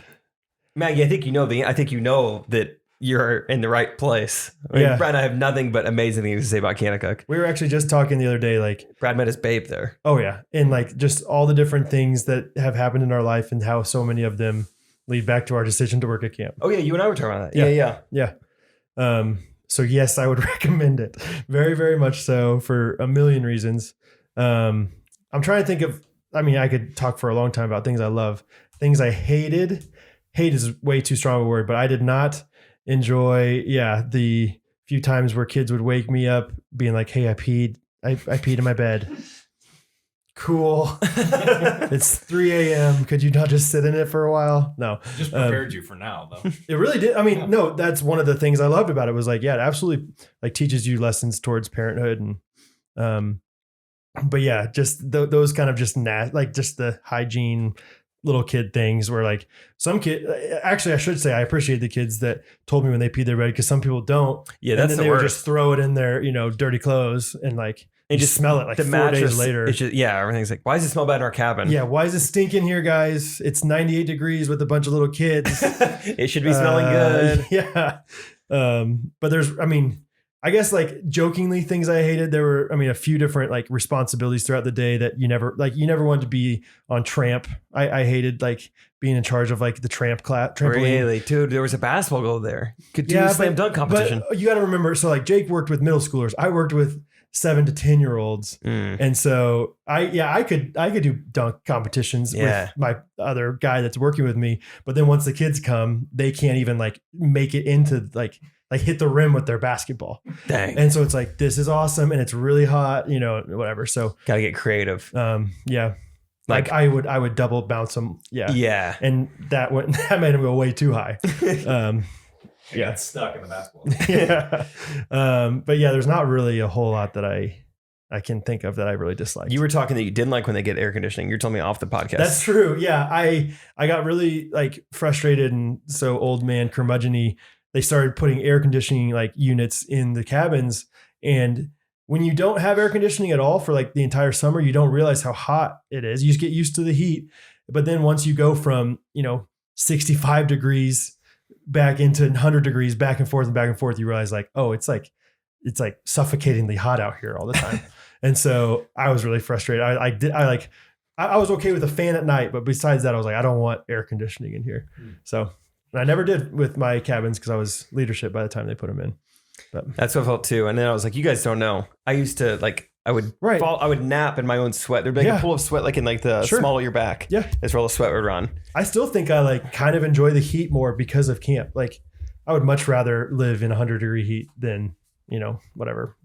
Speaker 1: Maggie, I think you know that you're in the right place. I mean,
Speaker 4: Yeah.
Speaker 1: Brad and I have nothing but amazing things to say about Kanakuk.
Speaker 4: We were actually just talking the other day, like,
Speaker 1: Brad met his babe there.
Speaker 4: oh yeah, and like just all the different things that have happened in our life and how so many of them lead back to our decision to work at camp.
Speaker 1: Oh yeah, you and I were talking about that.
Speaker 4: Yeah.
Speaker 1: Yeah.
Speaker 4: So yes, I would recommend it very, very much so for a million reasons. I'm trying to think of, I could talk for a long time about things I love, things I hated. Hate is way too strong a word, but I did not enjoy, the few times where kids would wake me up being like, hey, I peed in my bed. Cool. It's 3 a.m. Could you not just sit in it for a while? No.
Speaker 5: Just prepared you for now, though.
Speaker 4: It really did. No, that's one of the things I loved about it was like, yeah, it absolutely like teaches you lessons towards parenthood. And, but yeah, just those kind of just just the hygiene little kid things where like some kid, actually I should say I appreciate the kids that told me when they peed their bed because some people don't.
Speaker 1: Yeah,
Speaker 4: and
Speaker 1: that's
Speaker 4: then
Speaker 1: the
Speaker 4: they would
Speaker 1: worst.
Speaker 4: just throw it in their, dirty clothes and like,
Speaker 1: And
Speaker 4: you
Speaker 1: just
Speaker 4: smell it like
Speaker 1: the
Speaker 4: 4
Speaker 1: mattress
Speaker 4: days later.
Speaker 1: It's just, everything's like, why does it smell bad in our cabin?
Speaker 4: Yeah, why is it stinking here, guys? It's 98 degrees with a bunch of little kids.
Speaker 1: It should be smelling good.
Speaker 4: Yeah. But there's, I guess like jokingly things I hated. There were, a few different like responsibilities throughout the day that you never wanted to be on tramp. I hated like being in charge of like the trampoline.
Speaker 1: Really, dude, there was a basketball goal there. Could do a slam dunk competition.
Speaker 4: But you got to remember, so like Jake worked with middle schoolers. I worked with 7 to 10-year-olds.
Speaker 1: Mm.
Speaker 4: And so I could do dunk competitions with my other guy that's working with me. But then once the kids come, they can't even like make it into like hit the rim with their basketball.
Speaker 1: Dang.
Speaker 4: And so it's like, this is awesome. And it's really hot, you know, whatever. So
Speaker 1: Gotta get creative.
Speaker 4: Yeah. Like I would double bounce them. Yeah.
Speaker 1: Yeah.
Speaker 4: And that made him go way too high.
Speaker 5: I got stuck in the basketball.
Speaker 4: Yeah. But yeah, there's not really a whole lot that I can think of that I really dislike.
Speaker 1: You were talking that you didn't like when they get air conditioning. You're telling me off the podcast.
Speaker 4: That's true. Yeah. I got really like frustrated and so old man curmudgeon-y. They started putting air conditioning like units in the cabins. And when you don't have air conditioning at all for like the entire summer, you don't realize how hot it is. You just get used to the heat. But then once you go from, 65 degrees back into 100 degrees, back and forth, you realize like, oh, it's like suffocatingly hot out here all the time. And so I was really frustrated. I was okay with a fan at night, but besides that, I was like, I don't want air conditioning in here. So I never did with my cabins because I was leadership by the time they put them in. But
Speaker 1: that's what I felt too. And then I was like, you guys don't know. I used to I would nap in my own sweat. There'd be like a pool of sweat, like in like the small of your back.
Speaker 4: Yeah.
Speaker 1: That's where all the sweat would run.
Speaker 4: I still think I like kind of enjoy the heat more because of camp. Like I would much rather live in 100-degree heat than,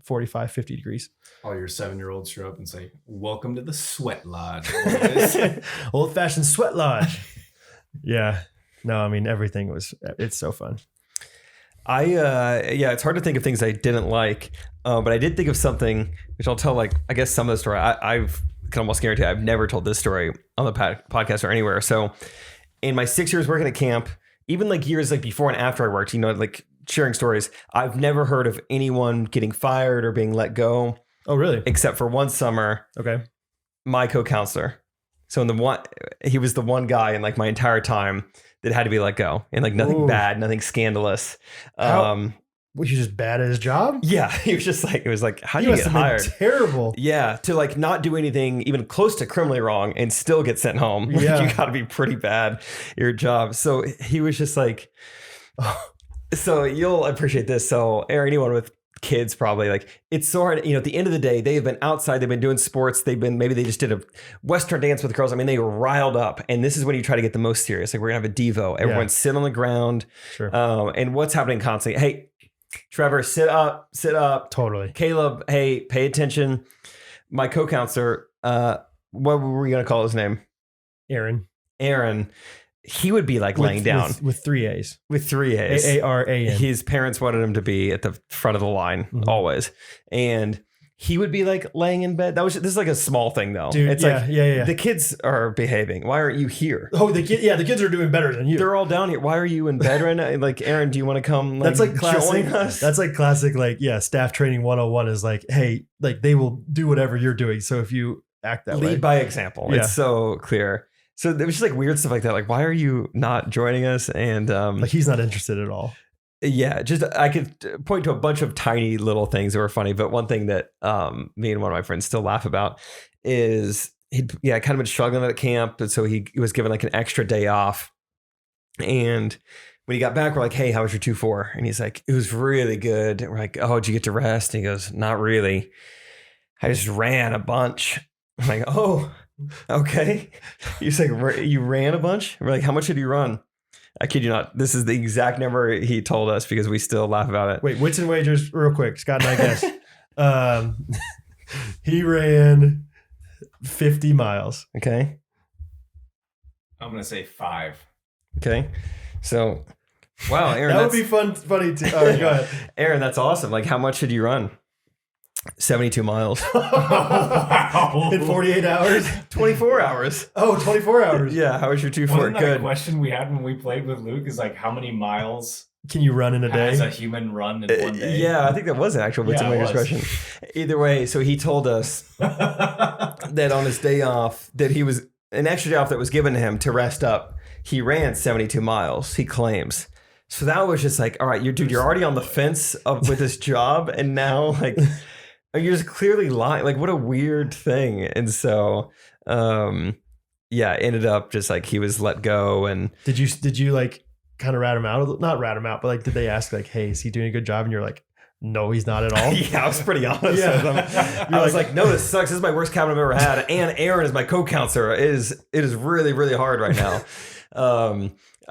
Speaker 4: 45, 50 degrees.
Speaker 2: All your 7-year-olds show up and say, welcome to the sweat lodge.
Speaker 4: Old fashioned sweat lodge. Yeah. No, I mean, it's so fun.
Speaker 1: It's hard to think of things I didn't like, but I did think of something which I'll tell, like, I guess some of the story. I've can almost guarantee I've never told this story on the podcast or anywhere. So in my 6 years working at camp, even like years like before and after I worked, like sharing stories, I've never heard of anyone getting fired or being let go.
Speaker 4: Oh, really?
Speaker 1: Except for one summer.
Speaker 4: Okay. My
Speaker 1: co-counselor. So he was the one guy in like my entire time that had to be let go, and like nothing bad, nothing scandalous.
Speaker 4: Was he just bad at his job?
Speaker 1: Yeah, he was just like, it was like, how do you get hired?
Speaker 4: Terrible.
Speaker 1: Yeah, to like not do anything even close to criminally wrong and still get sent home. Like, you got to be pretty bad at your job. So he was just like, so you'll appreciate this. So anyone with kids probably, like, it's so hard, at the end of the day, they've been outside, they've been doing sports, maybe they just did a Western dance with the girls. I mean, they were riled up, and this is when you try to get the most serious. Like, we're gonna have a Devo, everyone sit on the ground. Sure. And what's happening constantly? Hey, Trevor, sit up.
Speaker 4: Totally.
Speaker 1: Caleb, hey, pay attention. My co-counselor, what were we gonna call his name?
Speaker 4: Aaron.
Speaker 1: He would be like laying down
Speaker 4: with 3 A's.
Speaker 1: With 3 A's.
Speaker 4: AARAN.
Speaker 1: His parents wanted him to be at the front of the line always. And he would be like laying in bed. This is like a small thing though.
Speaker 4: Dude,
Speaker 1: it's the kids are behaving. Why aren't you here?
Speaker 4: Oh, the kids are doing better than you.
Speaker 1: They're all down here. Why are you in bed right now? Like, Aaron, do you want to come
Speaker 4: that's like classic,
Speaker 1: join us?
Speaker 4: That's like classic, staff training 101 is like, hey, like they will do whatever you're doing. So if you act that way.
Speaker 1: Lead by example. Yeah. It's so clear. So there was just like weird stuff like that. Like, why are you not joining us? And
Speaker 4: like he's not interested at all.
Speaker 1: Yeah, just I could point to a bunch of tiny little things that were funny. But one thing that me and one of my friends still laugh about is he'd kind of been struggling at camp. And so he was given like an extra day off. And when he got back, we're like, hey, how was your 2-4? And he's like, it was really good. And we're like, oh, did you get to rest? And he goes, not really. I just ran a bunch. I'm like, oh, okay. He's like, you ran a bunch? We're like, how much did you run? I kid you not. This is the exact number he told us because we still laugh about it.
Speaker 4: Wait, wits and wagers real quick. Scott and I guess. He ran 50 miles.
Speaker 1: Okay.
Speaker 2: I'm going to say 5.
Speaker 1: Okay. So, wow, Aaron.
Speaker 4: That would be funny too. All right, go ahead.
Speaker 1: Aaron, that's awesome. Like, how much did you run? 72 miles.
Speaker 4: In 48 hours?
Speaker 1: 24 hours.
Speaker 4: Oh, 24 hours.
Speaker 1: Yeah. How was your 2-4?
Speaker 5: Wasn't that
Speaker 1: Good.
Speaker 5: a question we had when we played with Luke is like, how many miles
Speaker 4: can you run in a day?
Speaker 5: Has a human run in one day?
Speaker 1: Yeah, I think that was an actual wits and wagers question. Either way, so he told us that on his day off, that he was an extra day off that was given to him to rest up. He ran 72 miles, he claims. So that was just like, all right, you're already on the fence with this job, and now like you're just clearly lying. Like, what a weird thing. And so, ended up just like he was let go. And
Speaker 4: did you like kind of rat him out? Not rat him out, but like, did they ask like, hey, is he doing a good job? And you're like, no, he's not at all.
Speaker 1: Yeah, I was pretty honest with him. I was like, no, this sucks. This is my worst cabin I've ever had. And Aaron is my co-counselor. It is really, really hard right now.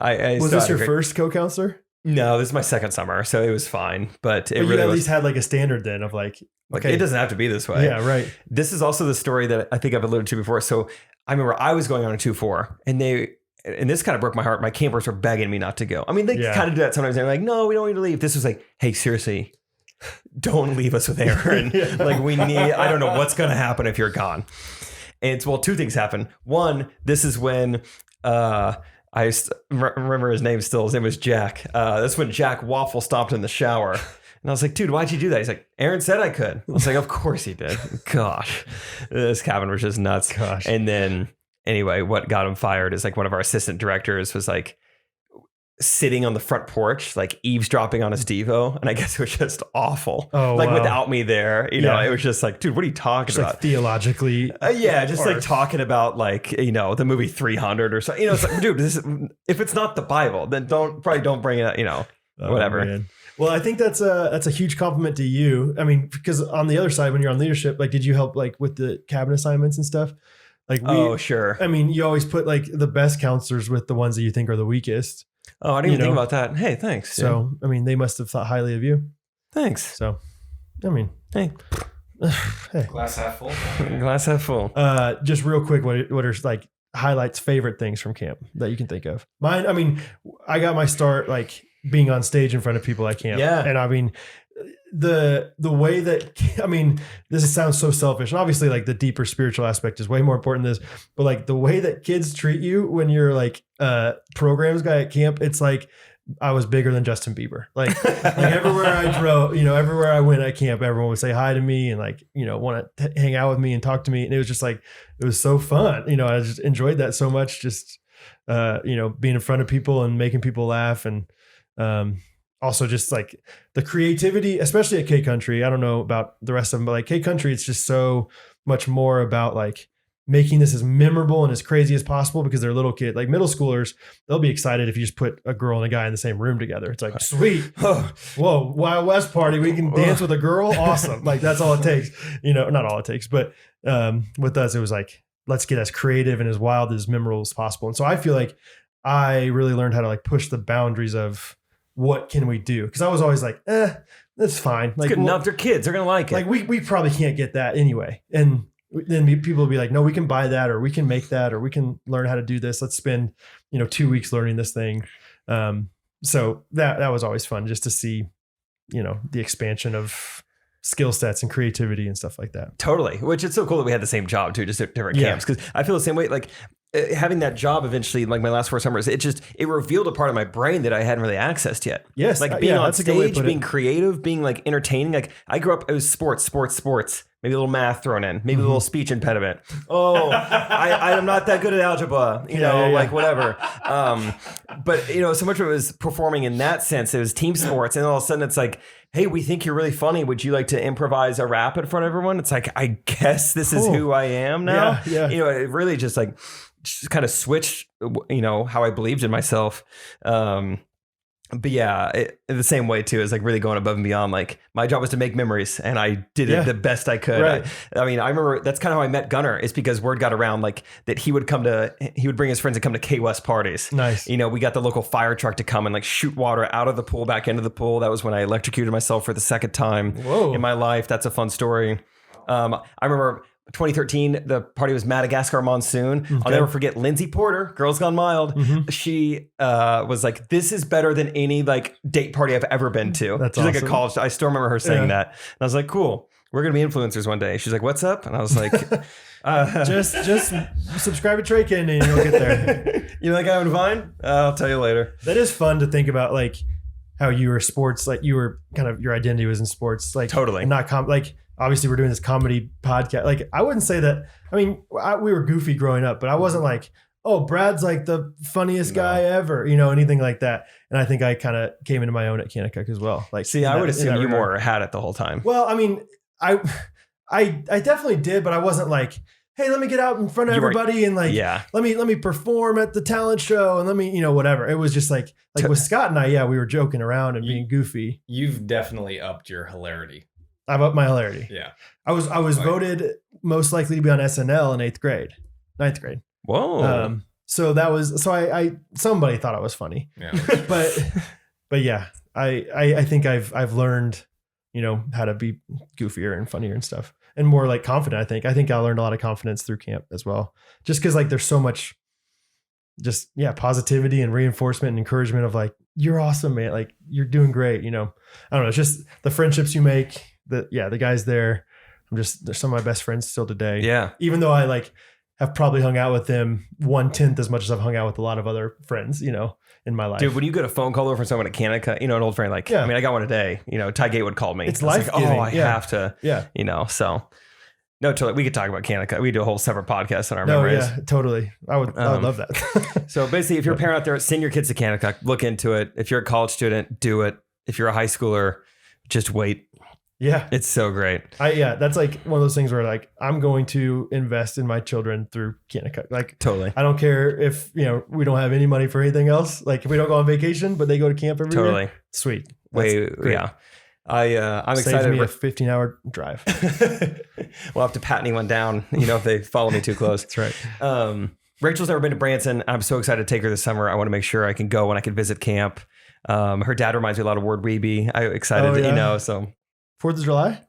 Speaker 4: Was this your first co-counselor?
Speaker 1: No, this is my second summer, so it was fine. But it
Speaker 4: you
Speaker 1: really
Speaker 4: at least had like a standard then of like okay.
Speaker 1: It doesn't have to be this way.
Speaker 4: Yeah, right.
Speaker 1: This is also the story that I think I've alluded to before. So I remember I was going on a 2-4, and this kind of broke my heart. My campers were begging me not to go. I mean, they kind of do that sometimes. They're like, no, we don't need to leave. This was like, hey, seriously, don't leave us with Aaron. Like I don't know what's going to happen if you're gone. And it's, well, two things happen. One, this is when, I remember his name still. His name was Jack. That's when Jack waffle stomped in the shower. And I was like, dude, why'd you do that? He's like, Aaron said I could. I was like, of course he did. Gosh, this cabin was just nuts.
Speaker 4: Gosh.
Speaker 1: And then anyway, what got him fired is like one of our assistant directors was like sitting on the front porch, like eavesdropping on his Devo. And I guess it was just awful.
Speaker 4: Oh,
Speaker 1: like
Speaker 4: wow.
Speaker 1: without me there, you know, it was just like, dude, what are you talking
Speaker 4: Just
Speaker 1: about?
Speaker 4: like theologically.
Speaker 1: Just like talking about like, you know, the movie 300 or something. You know, it's like, dude, if it's not the Bible, then don't bring it, you know, whatever.
Speaker 4: Man. Well, I think that's a huge compliment to you. I mean, because on the other side, when you're on leadership, like, did you help like with the cabin assignments and stuff? Like,
Speaker 1: sure.
Speaker 4: I mean, you always put like the best counselors with the ones that you think are the weakest.
Speaker 1: Oh, I didn't even think about that. Hey, thanks.
Speaker 4: So, I mean, they must have thought highly of you.
Speaker 1: Thanks.
Speaker 4: So, I mean,
Speaker 1: hey.
Speaker 5: Glass half full.
Speaker 1: Glass half full.
Speaker 4: Just real quick, what are like highlights, favorite things from camp that you can think of? Mine, I mean, I got my start like being on stage in front of people at camp.
Speaker 1: Yeah.
Speaker 4: And I mean, the way that, I mean, this sounds so selfish, and obviously like the deeper spiritual aspect is way more important than this, but like the way that kids treat you when you're like programs guy at camp, it's like I was bigger than Justin Bieber. Like everywhere I drove, you know, everywhere I went at camp, everyone would say hi to me and like, you know, want to hang out with me and talk to me. And it was just like, it was so fun. You know, I just enjoyed that so much, just, you know, being in front of people and making people laugh. And also just like the creativity, especially at K Country. I don't know about the rest of them, but like K Country, it's just so much more about like making this as memorable and as crazy as possible because they're little kids. Like middle schoolers, they'll be excited if you just put a girl and a guy in the same room together. It's like, sweet. Whoa, Wild West party. We can dance with a girl. Awesome. Like that's all it takes. You know, not all it takes, but with us, it was like, let's get as creative and as wild, as memorable as possible. And so I feel like I really learned how to like push the boundaries of what can we do? Because I was always like, that's fine. Like,
Speaker 1: it's good enough. They're kids. They're going to like it.
Speaker 4: Like we probably can't get that anyway. And then people will be like, no, we can buy that, or we can make that, or we can learn how to do this. Let's spend, 2 weeks learning this thing. So that was always fun just to see, the expansion of skill sets and creativity and stuff like that.
Speaker 1: Totally. Which it's so cool that we had the same job too, just at different camps. Because I feel the same way. Like having that job eventually, like my last 4 summers, it revealed a part of my brain that I hadn't really accessed yet.
Speaker 4: Yes.
Speaker 1: Like being on stage, being creative, being like entertaining. Like I grew up, it was sports. Maybe a little math thrown in, maybe a little speech impediment. Oh, I'm not that good at algebra, like whatever. But so much of it was performing in that sense. It was team sports. And all of a sudden it's like, hey, we think you're really funny. Would you like to improvise a rap in front of everyone? It's like, I guess this is who I am now.
Speaker 4: Yeah.
Speaker 1: It really just kind of switched, how I believed in myself. But yeah, the same way too, is like really going above and beyond. Like my job was to make memories and I did it the best I could.
Speaker 4: Right.
Speaker 1: I remember that's kind of how I met Gunner, is because word got around like that he would bring his friends and come to K West parties.
Speaker 4: Nice.
Speaker 1: We got the local fire truck to come and like shoot water out of the pool back into the pool. That was when I electrocuted myself for the second time in my life. That's a fun story. I remember 2013, the party was Madagascar Monsoon. Okay. I'll never forget Lindsay Porter, Girls Gone Mild. Mm-hmm. She was like, this is better than any like date party I've ever been to.
Speaker 4: That's
Speaker 1: She's
Speaker 4: awesome.
Speaker 1: like a college. I still remember her saying that. And I was like, cool. We're going to be influencers one day. She's like, what's up? And I was like,
Speaker 4: just subscribe to Trey Candy and you'll get there.
Speaker 1: You like having Vine? I'll tell you later.
Speaker 4: That is fun to think about, like how you were sports, like you were kind of, your identity was in sports, like
Speaker 1: totally,
Speaker 4: and not like obviously we're doing this comedy podcast. Like I wouldn't say that. I mean, we were goofy growing up, but I wasn't like, oh, Brad's like the funniest guy ever, anything like that. And I think I kind of came into my own at Kanakuk as well. Like,
Speaker 1: see, I would assume you more had it the whole time.
Speaker 4: Well, I mean, I definitely did, but I wasn't like, hey, let me get out in front of
Speaker 1: You were-
Speaker 4: everybody and like,
Speaker 1: Yeah.
Speaker 4: let me perform at the talent show and let me, whatever. It was just like with Scott and I, we were joking around and being goofy.
Speaker 2: You've definitely upped your hilarity.
Speaker 4: I've upped my hilarity.
Speaker 2: Yeah.
Speaker 4: I was voted most likely to be on SNL in 9th grade.
Speaker 1: Whoa.
Speaker 4: So that was, I somebody thought I was funny,
Speaker 2: Yeah.
Speaker 4: but yeah, I think I've learned, how to be goofier and funnier and stuff and more like confident. I think I learned a lot of confidence through camp as well. Just cause like there's so much positivity and reinforcement and encouragement of like, you're awesome, man. Like you're doing great. I don't know. It's just the friendships you make the guys there. they're some of my best friends still today.
Speaker 1: Yeah.
Speaker 4: Even though I like have probably hung out with them 1/10 as much as I've hung out with a lot of other friends, in my life.
Speaker 1: Dude, when you get a phone call over from someone at Canada, an old friend, like,
Speaker 4: Yeah.
Speaker 1: I mean, I got one today, Ty Gate would call me.
Speaker 4: It's
Speaker 1: I was like,
Speaker 4: life-giving.
Speaker 1: I
Speaker 4: Yeah.
Speaker 1: have to,
Speaker 4: Yeah.
Speaker 1: so no, totally. We could talk about Canada. We do a whole separate podcast on our
Speaker 4: No,
Speaker 1: memories.
Speaker 4: yeah, totally. I would love that.
Speaker 1: So basically, if you're a parent out there, send your kids to Canada, look into it. If you're a college student, do it. If you're a high schooler, just wait.
Speaker 4: Yeah.
Speaker 1: It's so great.
Speaker 4: That's like one of those things where like, I'm going to invest in my children through Kanakuk. Like
Speaker 1: Totally.
Speaker 4: I don't care if, we don't have any money for anything else. Like if we don't go on vacation, but they go to camp every
Speaker 1: Totally.
Speaker 4: year. Sweet. That's
Speaker 1: Wait,
Speaker 4: great.
Speaker 1: yeah. I'm
Speaker 4: Saves
Speaker 1: excited.
Speaker 4: me a 15-hour drive.
Speaker 1: We'll have to pat anyone down, if they follow me too close.
Speaker 4: That's right.
Speaker 1: Rachel's never been to Branson. I'm so excited to take her this summer. I want to make sure I can go and I can visit camp. Her dad reminds me a lot of Ward Weeby. I'm excited,
Speaker 4: Oh, yeah.
Speaker 1: so
Speaker 4: 4th of July,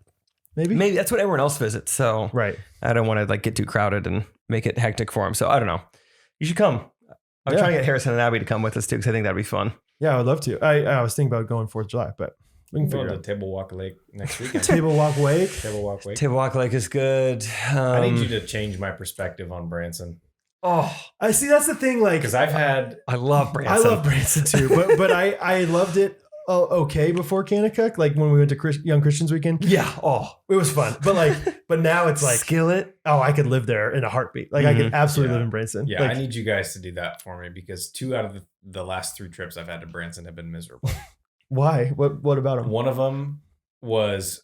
Speaker 4: maybe?
Speaker 1: maybe that's what everyone else visits. So
Speaker 4: Right.
Speaker 1: I don't want to like get too crowded and make it hectic for him. So I don't know. You should come. I'm
Speaker 4: Yeah.
Speaker 1: trying to get Harrison and Abby to come with us too, because I think that'd be fun.
Speaker 4: Yeah, I would love to. I was thinking about going 4th of July, but we can
Speaker 2: Go
Speaker 4: figure
Speaker 2: to
Speaker 4: it out.
Speaker 2: Table Walk Lake next weekend.
Speaker 4: Table Walk Wake.
Speaker 2: Table Walk Lake.
Speaker 1: Table Walk Lake is good.
Speaker 2: I need you to change my perspective on Branson
Speaker 4: I see. That's the thing. Like,
Speaker 2: because I've had
Speaker 1: I love Branson.
Speaker 4: I love Branson too, but I loved it okay before Kanakuk. Like when we went to Young Christians Weekend.
Speaker 1: Yeah.
Speaker 4: It was fun. But now it's like,
Speaker 1: Skillet.
Speaker 4: I could live there in a heartbeat. Like I could absolutely
Speaker 2: Yeah.
Speaker 4: live in Branson.
Speaker 2: Yeah,
Speaker 4: Like,
Speaker 2: I need you guys to do that for me because 2 out of the last 3 trips I've had to Branson have been miserable.
Speaker 4: why? What about them?
Speaker 2: One of them was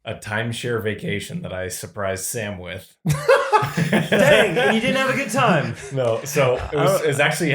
Speaker 2: a timeshare vacation that I surprised Sam with.
Speaker 1: Dang, and you didn't have a good time.
Speaker 2: No, so it was actually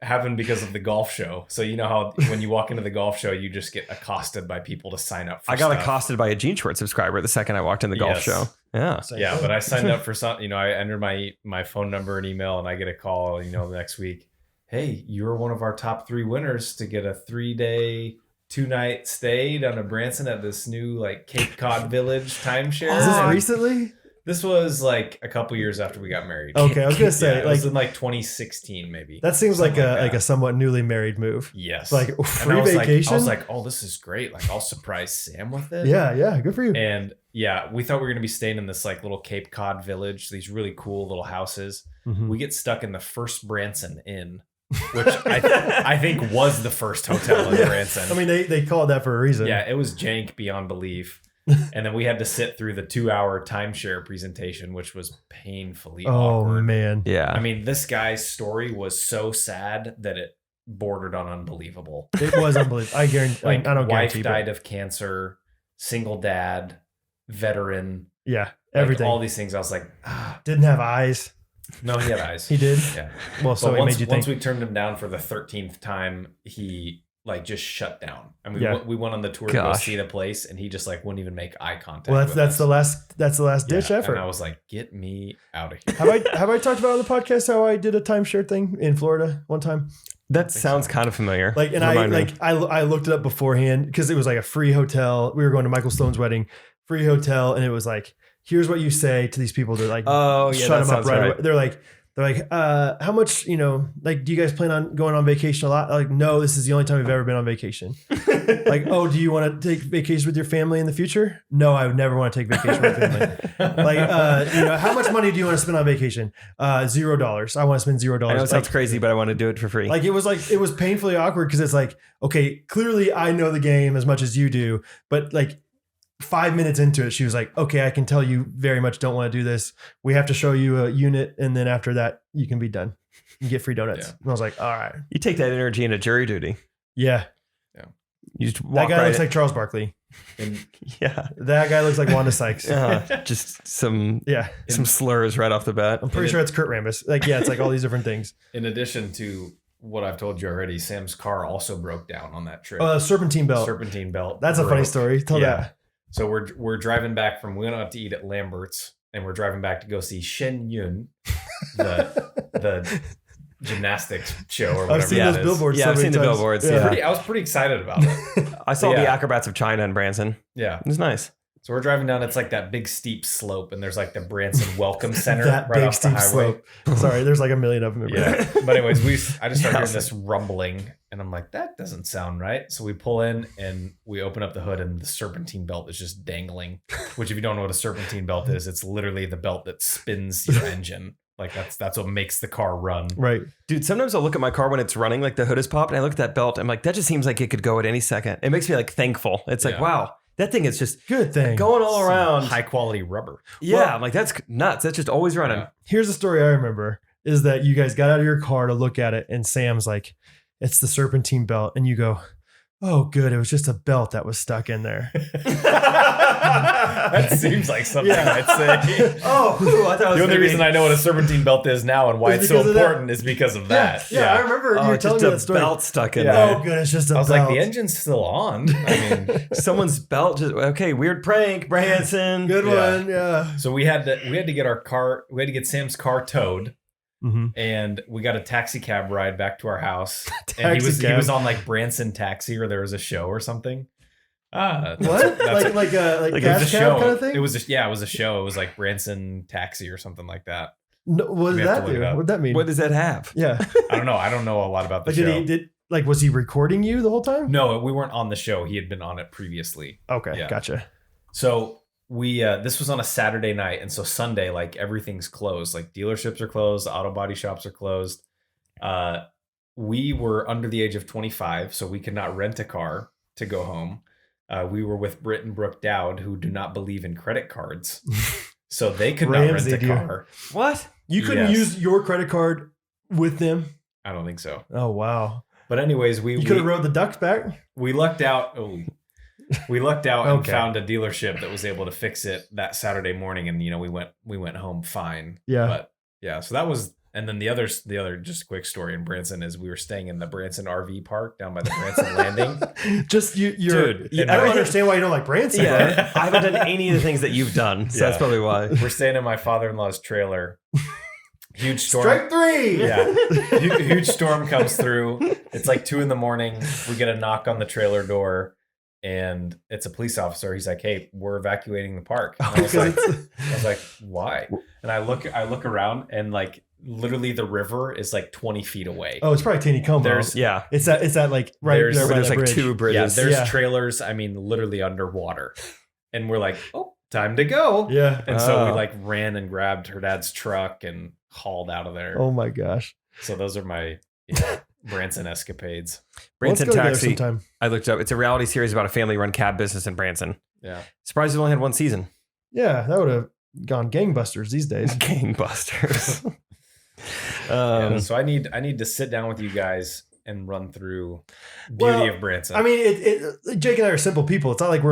Speaker 2: happened because of the golf show. So you know how when you walk into the golf show, you just get accosted by people to sign up for
Speaker 1: I got
Speaker 2: stuff.
Speaker 1: accosted by a Gene Schwartz subscriber the second I walked in the golf
Speaker 2: Yes.
Speaker 1: show. Yeah.
Speaker 2: Yeah, but I signed up for something. I entered my phone number and email, and I get a call. The next week. Hey, you were one of our top 3 winners to get a 3-day, 2-night stay down in Branson at this new like Cape Cod Village timeshare.
Speaker 4: Is this
Speaker 2: And
Speaker 4: recently?
Speaker 2: This was like a couple years after we got married.
Speaker 4: Okay, I was gonna say
Speaker 2: it was
Speaker 4: like
Speaker 2: in like 2016 maybe.
Speaker 4: that seems like
Speaker 2: Something
Speaker 4: a
Speaker 2: that.
Speaker 4: somewhat newly married move.
Speaker 2: Yes.
Speaker 4: Like
Speaker 2: And
Speaker 4: free
Speaker 2: I was
Speaker 4: vacation.
Speaker 2: I was like, oh, this is great. Like I'll surprise Sam with it.
Speaker 4: yeah, good for you.
Speaker 2: And yeah, we thought we were going to be staying in this like little Cape Cod village, these really cool little houses.
Speaker 4: Mhm.
Speaker 2: We get stuck in the first Branson Inn, which I think was the first hotel in
Speaker 4: Yeah.
Speaker 2: Branson.
Speaker 4: I mean, they called that for a reason.
Speaker 2: Yeah, it was jank beyond belief. And then we had to sit through the 2-hour timeshare presentation, which was painfully
Speaker 4: Oh
Speaker 2: awkward.
Speaker 4: man.
Speaker 1: Yeah.
Speaker 2: I mean, this guy's story was so sad that it bordered on unbelievable.
Speaker 4: It was unbelievable. I guarantee.
Speaker 2: Like,
Speaker 4: I don't
Speaker 2: wife
Speaker 4: guarantee.
Speaker 2: died
Speaker 4: But
Speaker 2: of cancer, single dad, veteran,
Speaker 4: yeah,
Speaker 2: like,
Speaker 4: everything.
Speaker 2: all these things. I was like,
Speaker 4: Didn't have eyes.
Speaker 2: no, he had eyes.
Speaker 4: He did.
Speaker 2: Yeah.
Speaker 4: Well, so
Speaker 2: But
Speaker 4: it
Speaker 2: once,
Speaker 4: made you
Speaker 2: once
Speaker 4: think.
Speaker 2: we turned him down for the 13th time, he like just shut down. And
Speaker 4: Yeah.
Speaker 2: we went on the tour to go
Speaker 1: Gosh.
Speaker 2: see the place, and he just like wouldn't even make eye contact.
Speaker 4: Well,
Speaker 2: with
Speaker 4: that's
Speaker 2: us.
Speaker 4: the last ditch
Speaker 2: Yeah,
Speaker 4: effort.
Speaker 2: And I was like, get me out of here.
Speaker 4: Have I talked about on the podcast how I did a timeshare thing in Florida one time?
Speaker 1: that sounds kind of familiar.
Speaker 4: Like, and
Speaker 1: Remind me.
Speaker 4: I looked it up beforehand because it was like a free hotel. We were going to Michael Sloan's wedding, free hotel, and it was like, here's what you say to these people to like,
Speaker 1: Oh, yeah,
Speaker 4: shut
Speaker 1: that
Speaker 4: them up
Speaker 1: sounds
Speaker 4: right
Speaker 1: right.
Speaker 4: away. They're like, how much, like, do you guys plan on going on vacation a lot? Like, no, this is the only time we've ever been on vacation. Like, oh, do you want to take vacation with your family in the future? No, I would never want to take vacation with my family. Like, how much money do you want to spend on vacation? $0. I want to spend $0.
Speaker 1: I know it sounds
Speaker 4: Like,
Speaker 1: crazy, but I want to do it for free.
Speaker 4: it was painfully awkward because it's like, okay, clearly I know the game as much as you do, but like 5 minutes into it, she was like, okay, I can tell you very much don't want to do this. We have to show you a unit. And then after that, you can be done. You get free donuts.
Speaker 2: Yeah.
Speaker 4: And I was like, all right.
Speaker 1: you take that energy into jury duty.
Speaker 4: Yeah.
Speaker 1: You just
Speaker 4: That
Speaker 1: walk
Speaker 4: guy
Speaker 1: right
Speaker 4: looks
Speaker 1: in.
Speaker 4: like Charles Barkley.
Speaker 1: Yeah.
Speaker 4: That guy looks like Wanda Sykes.
Speaker 1: Just some
Speaker 4: Yeah.
Speaker 1: slurs right off the bat.
Speaker 4: I'm pretty sure it's Kurt Rambis. Like, yeah, it's like all these different things.
Speaker 2: In addition to what I've told you already, Sam's car also broke down on that trip.
Speaker 4: Serpentine belt.
Speaker 2: Serpentine belt.
Speaker 4: That's a funny
Speaker 2: broke.
Speaker 4: story. Tell
Speaker 2: Yeah.
Speaker 4: that.
Speaker 2: So we're driving back from, we went out to eat at Lambert's, and we're driving back to go see Shen Yun, the gymnastics show or whatever.
Speaker 4: I've seen
Speaker 2: that
Speaker 4: those
Speaker 2: is.
Speaker 4: billboards.
Speaker 1: Yeah,
Speaker 4: so
Speaker 1: I've
Speaker 4: many
Speaker 1: seen the
Speaker 4: times.
Speaker 1: billboards.
Speaker 4: Yeah.
Speaker 1: Yeah.
Speaker 2: I was pretty excited about it.
Speaker 1: I saw the
Speaker 2: Yeah.
Speaker 1: Acrobats of China in Branson.
Speaker 2: Yeah.
Speaker 1: It was nice.
Speaker 2: So we're driving down. It's like that big steep slope, and there's like the Branson Welcome Center
Speaker 4: That
Speaker 2: right
Speaker 4: big
Speaker 2: off the
Speaker 4: steep
Speaker 2: highway.
Speaker 4: slope. Sorry, there's like a million of them.
Speaker 2: Yeah. But anyways, I just started
Speaker 1: Yeah.
Speaker 2: hearing this rumbling, and I'm like, that doesn't sound right. So we pull in and we open up the hood, and the serpentine belt is just dangling. Which, if you don't know what a serpentine belt is, it's literally the belt that spins your engine. Like that's what makes the car run.
Speaker 4: Right.
Speaker 1: Dude, sometimes I'll look at my car when it's running, like the hood is popped, and I look at that belt. I'm like, that just seems like it could go at any second. It makes me like thankful. It's like,
Speaker 2: Yeah.
Speaker 1: wow, that thing is just
Speaker 4: Good thing.
Speaker 1: going all around.
Speaker 2: High quality rubber.
Speaker 1: Yeah,
Speaker 4: Well-
Speaker 1: I'm like, that's nuts. That's just always running.
Speaker 2: Yeah.
Speaker 4: Here's a story I remember is that you guys got out of your car to look at it, and Sam's like, it's the serpentine belt. And you go, oh, good. It was just a belt that was stuck in there.
Speaker 2: That seems like something
Speaker 4: Yeah.
Speaker 2: I'd say.
Speaker 1: Oh, I thought it was
Speaker 2: The only reason I know what a serpentine belt is now and why
Speaker 4: It's
Speaker 2: it's so
Speaker 4: because of that.
Speaker 2: important is because of that.
Speaker 4: Yeah, I remember you were telling
Speaker 1: just
Speaker 4: me
Speaker 1: a
Speaker 4: that story.
Speaker 1: belt stuck in
Speaker 2: Yeah.
Speaker 1: there.
Speaker 4: Oh, good. It's just a
Speaker 2: I was
Speaker 4: belt.
Speaker 2: like, the engine's still on. I mean,
Speaker 1: Someone's belt just okay. Weird prank, Branson.
Speaker 4: Good
Speaker 2: Yeah.
Speaker 4: one. Yeah.
Speaker 2: so we had to get Sam's car towed,
Speaker 4: Mm-hmm.
Speaker 2: and we got a taxi cab ride back to our house. And
Speaker 4: Taxi
Speaker 2: he
Speaker 4: cab.
Speaker 2: was on like Branson Taxi, or there was a show or something.
Speaker 4: What?
Speaker 2: That's
Speaker 4: like a
Speaker 1: Like
Speaker 2: it was
Speaker 4: cash
Speaker 2: a
Speaker 4: cab
Speaker 2: show.
Speaker 4: kind of thing?
Speaker 2: It was a show. It was like Branson Taxi or something like that.
Speaker 4: No, what
Speaker 2: we
Speaker 4: did
Speaker 2: have
Speaker 4: that
Speaker 2: to look
Speaker 4: do?
Speaker 2: it up.
Speaker 4: What did that mean?
Speaker 1: What does that have?
Speaker 4: Yeah.
Speaker 2: I don't know. I don't know a lot about the
Speaker 4: Like,
Speaker 2: show.
Speaker 4: was he recording you the whole time?
Speaker 2: No, we weren't on the show. He had been on it previously.
Speaker 4: Okay.
Speaker 2: Yeah.
Speaker 4: Gotcha.
Speaker 2: So we this was on a Saturday night, and so Sunday, like everything's closed. Like dealerships are closed, auto body shops are closed. We were under the age of 25, so we could not rent a car to go home. We were with Britt and Brooke Dowd, who do not believe in credit cards, so they could not
Speaker 4: Ramsey,
Speaker 2: rent a
Speaker 4: dude.
Speaker 2: car.
Speaker 1: What?
Speaker 4: You couldn't
Speaker 2: Yes.
Speaker 4: use your credit card with them?
Speaker 2: I don't think so.
Speaker 4: Oh, wow.
Speaker 2: But anyways,
Speaker 4: You could have rode the ducks back?
Speaker 2: we lucked out. We lucked out and
Speaker 4: Okay.
Speaker 2: found a dealership that was able to fix it that Saturday morning, and we went home fine.
Speaker 4: Yeah.
Speaker 2: But yeah, so that was, and then the other just a quick story in Branson is we were staying in the Branson RV park down by the Branson Landing.
Speaker 4: Just you're.
Speaker 2: Dude,
Speaker 4: I don't understand why you don't like Branson.
Speaker 1: Yeah, I haven't done any of the things that you've done, so that's
Speaker 2: Yeah.
Speaker 1: probably why.
Speaker 2: We're staying in my father-in-law's trailer. Huge storm.
Speaker 4: Strike three.
Speaker 2: Yeah, huge storm comes through. It's like 2 a.m. We get a knock on the trailer door, and it's a police officer. He's like, "Hey, we're evacuating the park." And I was like, "Why?" And I look around, and like literally the river is like 20 feet away.
Speaker 4: Oh, it's probably Taneycomo.
Speaker 2: There's-
Speaker 1: Yeah,
Speaker 4: It's that like right
Speaker 2: There's-
Speaker 4: there by
Speaker 1: there's
Speaker 4: that
Speaker 1: like
Speaker 4: bridge.
Speaker 1: 2
Speaker 2: Yeah,
Speaker 1: bridges.
Speaker 2: there's
Speaker 4: Yeah.
Speaker 2: trailers. I mean, literally underwater, and we're like, "Oh, time to go!"
Speaker 4: Yeah.
Speaker 2: And so we
Speaker 1: Oh.
Speaker 2: like ran and grabbed her dad's truck and hauled out of there.
Speaker 4: Oh my gosh.
Speaker 2: So those are my Branson escapades.
Speaker 1: Branson
Speaker 4: Let's go there
Speaker 1: Taxi.
Speaker 4: sometime.
Speaker 1: I looked up. It's a reality series about a family-run cab business in Branson.
Speaker 2: Yeah.
Speaker 1: Surprised it only had 1 season.
Speaker 4: Yeah, that would have gone gangbusters these days.
Speaker 1: Gangbusters.
Speaker 2: Yeah, so I need to sit down with you guys and run through beauty
Speaker 4: Well,
Speaker 2: of Branson.
Speaker 4: I mean, Jake and I are simple people. It's not like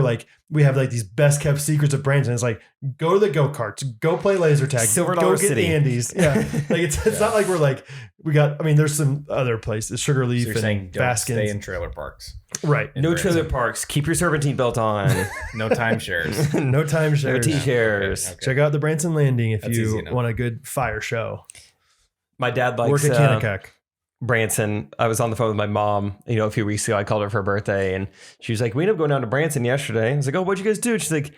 Speaker 4: we have like these best kept secrets of Branson. It's like, go to the go-karts, go play laser tag,
Speaker 1: Silver
Speaker 4: go
Speaker 1: Dollar
Speaker 4: get
Speaker 1: City.
Speaker 4: the Andes. Yeah. Like it's not like we're like, there's some other places, Sugar
Speaker 2: so
Speaker 4: Leaf
Speaker 2: you're saying
Speaker 4: and
Speaker 2: don't stay
Speaker 4: Baskins.
Speaker 2: in trailer parks.
Speaker 4: Right.
Speaker 2: in
Speaker 1: No
Speaker 2: Branson.
Speaker 1: trailer parks. Keep your serpentine belt on.
Speaker 2: No timeshares.
Speaker 4: No time
Speaker 1: No
Speaker 4: shares.
Speaker 1: t-shares.
Speaker 2: Okay.
Speaker 4: Check out the Branson Landing if
Speaker 2: That's easy
Speaker 4: you
Speaker 2: enough.
Speaker 4: want a good fire show.
Speaker 1: My dad
Speaker 4: Work
Speaker 1: likes
Speaker 4: at Kanakuk.
Speaker 1: Branson. I was on the phone with my mom, a few weeks ago. I called her for her birthday, and she was like, "We ended up going down to Branson yesterday." I was like, "Oh, what'd you guys do?" She's like,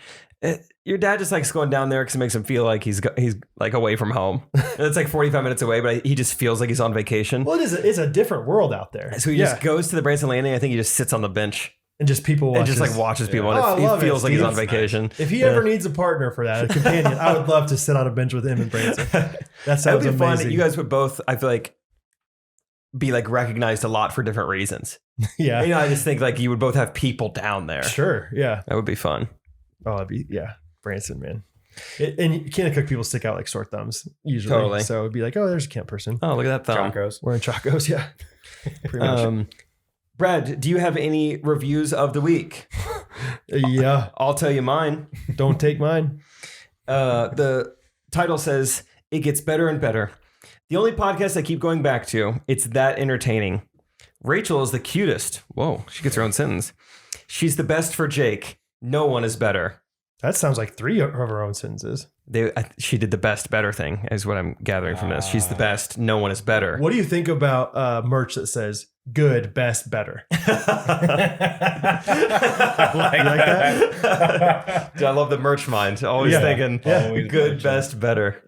Speaker 1: "Your dad just likes going down there because it makes him feel like he's like away from home. It's like 45 minutes away, but he just feels like he's on vacation.
Speaker 4: Well, it's a different world out there.
Speaker 1: So he just goes to the Branson Landing. I think he just sits on the bench
Speaker 4: and just people watch
Speaker 1: and just like watches people,
Speaker 4: Oh, I
Speaker 1: and
Speaker 4: love
Speaker 1: he
Speaker 4: it,
Speaker 1: feels like he's
Speaker 4: Steve.
Speaker 1: on vacation.
Speaker 4: If he ever needs a partner for that, a companion, I would love to sit on a bench with him in Branson. That
Speaker 1: That
Speaker 4: sounds
Speaker 1: would be fun.
Speaker 4: amazing.
Speaker 1: You guys would both, I feel like, be like recognized a lot for different reasons.
Speaker 4: yeah.
Speaker 1: I just think like you would both have people down there.
Speaker 4: Sure. Yeah.
Speaker 1: That would be fun.
Speaker 4: Oh, Branson, man. And Kanakuk people stick out like sore thumbs usually.
Speaker 1: Totally.
Speaker 4: So it'd be like, oh, there's a camp person.
Speaker 1: Oh, look at that thumb.
Speaker 2: Chacos.
Speaker 4: We're in Chacos. Yeah. Pretty much.
Speaker 1: Brad, do you have any reviews of the week?
Speaker 4: Yeah.
Speaker 1: I'll tell you mine.
Speaker 4: Don't take mine.
Speaker 1: The title says, "It gets better and better. The only podcast I keep going back to. It's that entertaining. Rachel is the cutest." Whoa, she gets her own sentence. "She's the best for Jake. No one is better."
Speaker 4: That sounds like 3 of her own sentences.
Speaker 1: She did the best, better thing, is what I'm gathering from this. She's the best. No one is better.
Speaker 4: What do you think about merch that says good, best, better?
Speaker 1: I like that. Dude, I love the merch mind. Always thinking good, best, better.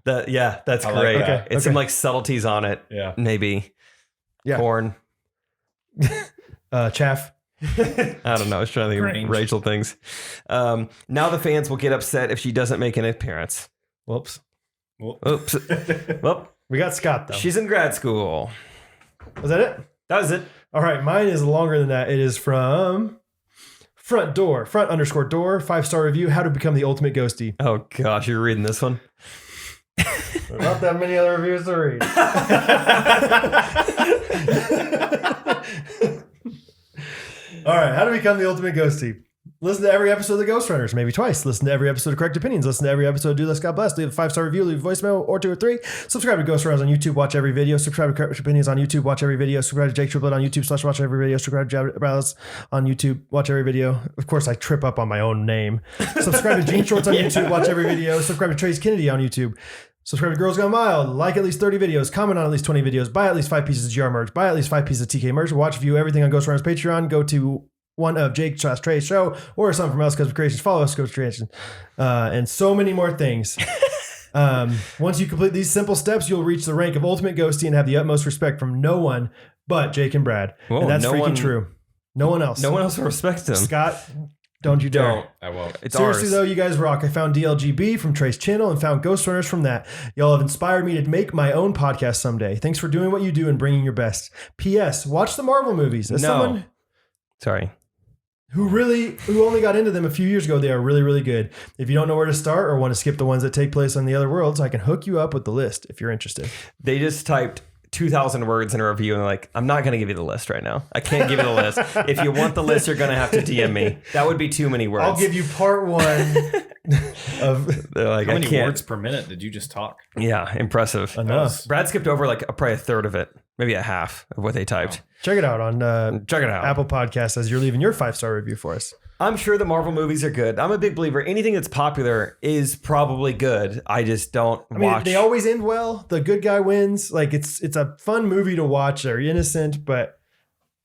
Speaker 1: That's
Speaker 2: I like
Speaker 1: great.
Speaker 2: that.
Speaker 1: It's some like subtleties on it.
Speaker 2: Yeah.
Speaker 1: Maybe.
Speaker 4: Yeah.
Speaker 1: Corn.
Speaker 4: Chaff.
Speaker 1: I don't know. I was trying to think
Speaker 2: Grange.
Speaker 1: of Rachel things. Now the fans will get upset if she doesn't make an appearance.
Speaker 4: Whoops.
Speaker 1: Oops. Well,
Speaker 4: We got Scott, though.
Speaker 1: she's in grad school.
Speaker 4: Was that it?
Speaker 1: That was it.
Speaker 4: All right. Mine is longer than that. It is from front_door, 5-star review, how to become the ultimate ghostie.
Speaker 1: Oh gosh, you're reading this one.
Speaker 4: Not that many other reviews to read. All right, how to become the ultimate ghostie. Listen to every episode of the Ghostrunners, maybe twice. Listen to every episode of Correct Opinions. Listen to every episode of Do Less God Bless. Leave a 5-star review, leave a voicemail or 2 or 3. Subscribe to Ghostrunners on YouTube, watch every video. Subscribe to Correct Opinions on YouTube, watch every video. Subscribe to Jake Triplet on YouTube / watch every video. Subscribe to Jabberellis on YouTube, watch every video. Of course, I trip up on my own name. Subscribe to Gene Shorts on YouTube, watch every video. Subscribe to Trace Kennedy on YouTube. Subscribe to Girls Gone Wild. Like at least 30 videos. Comment on at least 20 videos. Buy at least 5 pieces of GR merch. Buy at least 5 pieces of TK merch. Watch, view everything on Ghostrunners Patreon. Go to one of Jake / Trey's show or something from else because of creations. Follow us, Ghost Creations, and so many more things. Once you complete these simple steps, you'll reach the rank of ultimate ghostie and have the utmost respect from no one but Jake and Brad.
Speaker 1: Whoa,
Speaker 4: and that's
Speaker 1: no
Speaker 4: freaking
Speaker 1: one-
Speaker 4: true. No one else.
Speaker 1: No one else will respect them.
Speaker 4: Scott, don't you dare.
Speaker 1: Don't.
Speaker 2: I won't.
Speaker 1: It's
Speaker 4: Seriously
Speaker 1: ours.
Speaker 4: though, you guys rock. I found DLGB from Trey's channel and found Ghostrunners from that. Y'all have inspired me to make my own podcast someday. Thanks for doing what you do and bringing your best. P.S. Watch the Marvel movies. As
Speaker 1: No.
Speaker 4: someone
Speaker 1: Sorry.
Speaker 4: who only got into them a few years ago, they are really, really good. If you don't know where to start or want to skip the ones that take place on the other worlds, I can hook you up with the list if you're interested.
Speaker 1: They just typed 2,000 words in a review and they're like, "I'm not going to give you the list right now. I can't give you the list. If you want the list, you're going to have to DM me." That would be too many words.
Speaker 4: I'll give you part 1 of
Speaker 1: They're like,
Speaker 2: How
Speaker 1: "I
Speaker 2: many
Speaker 1: can't."
Speaker 2: words per minute did you just talk?
Speaker 1: Yeah, impressive.
Speaker 4: enough.
Speaker 1: Brad skipped over like probably a third of it, maybe a half of what they typed.
Speaker 4: Check it out on
Speaker 1: Check it out.
Speaker 4: Apple Podcasts as you're leaving your 5-star review for us.
Speaker 1: I'm sure the Marvel movies are good. I'm a big believer. Anything that's popular is probably good. I just don't
Speaker 4: I mean,
Speaker 1: watch.
Speaker 4: they always end well. The good guy wins. Like it's a fun movie to watch. They're innocent, but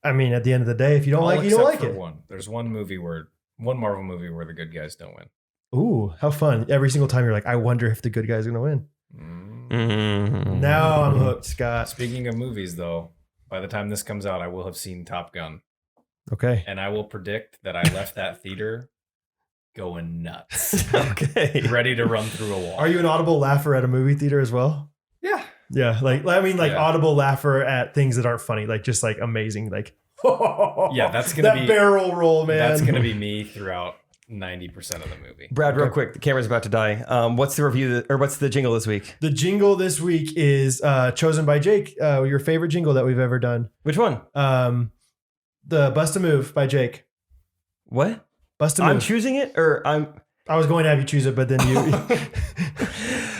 Speaker 4: I mean, at the end of the day, if you don't
Speaker 2: All
Speaker 4: like it, you don't
Speaker 2: except
Speaker 4: like
Speaker 2: for
Speaker 4: it.
Speaker 2: One. There's one Marvel movie where the good guys don't win.
Speaker 4: Ooh, how fun! Every single time you're like, I wonder if the good guy's gonna win.
Speaker 1: Mhm.
Speaker 4: Now I'm hooked, Scott.
Speaker 2: Speaking of movies, though, by the time this comes out, I will have seen Top Gun,
Speaker 4: Okay.
Speaker 2: and I will predict that I left that theater going nuts,
Speaker 1: Okay.
Speaker 2: ready to run through a wall.
Speaker 4: Are you an audible laugher at a movie theater as well?
Speaker 2: Yeah.
Speaker 4: Yeah, like
Speaker 2: Yeah.
Speaker 4: audible laugher at things that aren't funny, like just like amazing, like
Speaker 2: Yeah, that's gonna
Speaker 4: that
Speaker 2: be
Speaker 4: barrel roll, man.
Speaker 2: That's gonna be me throughout 90% of the movie.
Speaker 1: Brad, real quick, the camera's about to die. What's the review or what's the jingle this week?
Speaker 4: The jingle this week is chosen by Jake. Your favorite jingle that we've ever done.
Speaker 1: Which one?
Speaker 4: The Bust a Move by Jake.
Speaker 1: What?
Speaker 4: Bust a Move.
Speaker 1: I'm choosing it, or I'm.
Speaker 4: I was going to have you choose it, but then you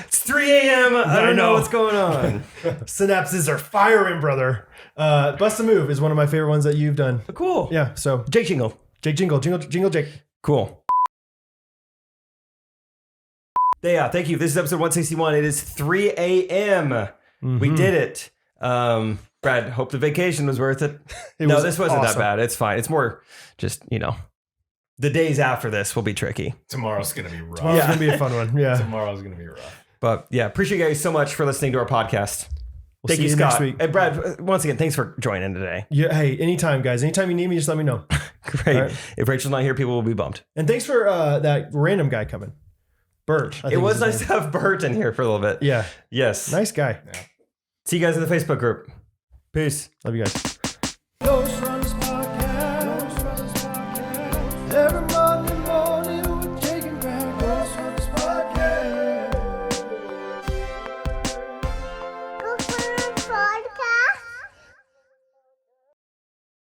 Speaker 1: It's 3 a.m. I don't know what's going on.
Speaker 4: synapses are firing, brother. Bust a Move is one of my favorite ones that you've done.
Speaker 1: Cool.
Speaker 4: Yeah. So
Speaker 1: Jake jingle.
Speaker 4: Jake jingle Jake.
Speaker 1: Cool. Yeah, thank you. This is episode 161. It is 3 a.m. We did it. Brad, hope the vacation was worth it. No,
Speaker 4: was
Speaker 1: this wasn't
Speaker 4: awesome.
Speaker 1: that bad. It's fine. It's more just, the days after this will be tricky.
Speaker 2: Tomorrow's gonna be rough.
Speaker 4: Tomorrow's gonna be a fun one. Yeah.
Speaker 2: Tomorrow's gonna be rough.
Speaker 1: But yeah, appreciate you guys so much for listening to our podcast.
Speaker 4: We'll
Speaker 1: Thank
Speaker 4: see
Speaker 1: you,
Speaker 4: you
Speaker 1: Scott.
Speaker 4: next week.
Speaker 1: And Brad, once again, thanks for joining today.
Speaker 4: Yeah. Hey, anytime, guys. Anytime you need me, just let me know.
Speaker 1: Great.
Speaker 4: All right.
Speaker 1: If Rachel's not here, people will be bummed.
Speaker 4: And thanks for that random guy coming, Burt. I
Speaker 1: It
Speaker 4: think
Speaker 1: was
Speaker 4: is
Speaker 1: nice
Speaker 4: his
Speaker 1: to have Burt in here for a little bit.
Speaker 4: name. Yeah.
Speaker 1: Yes.
Speaker 4: Nice guy.
Speaker 1: See you guys in the Facebook group. Peace.
Speaker 4: Love you guys.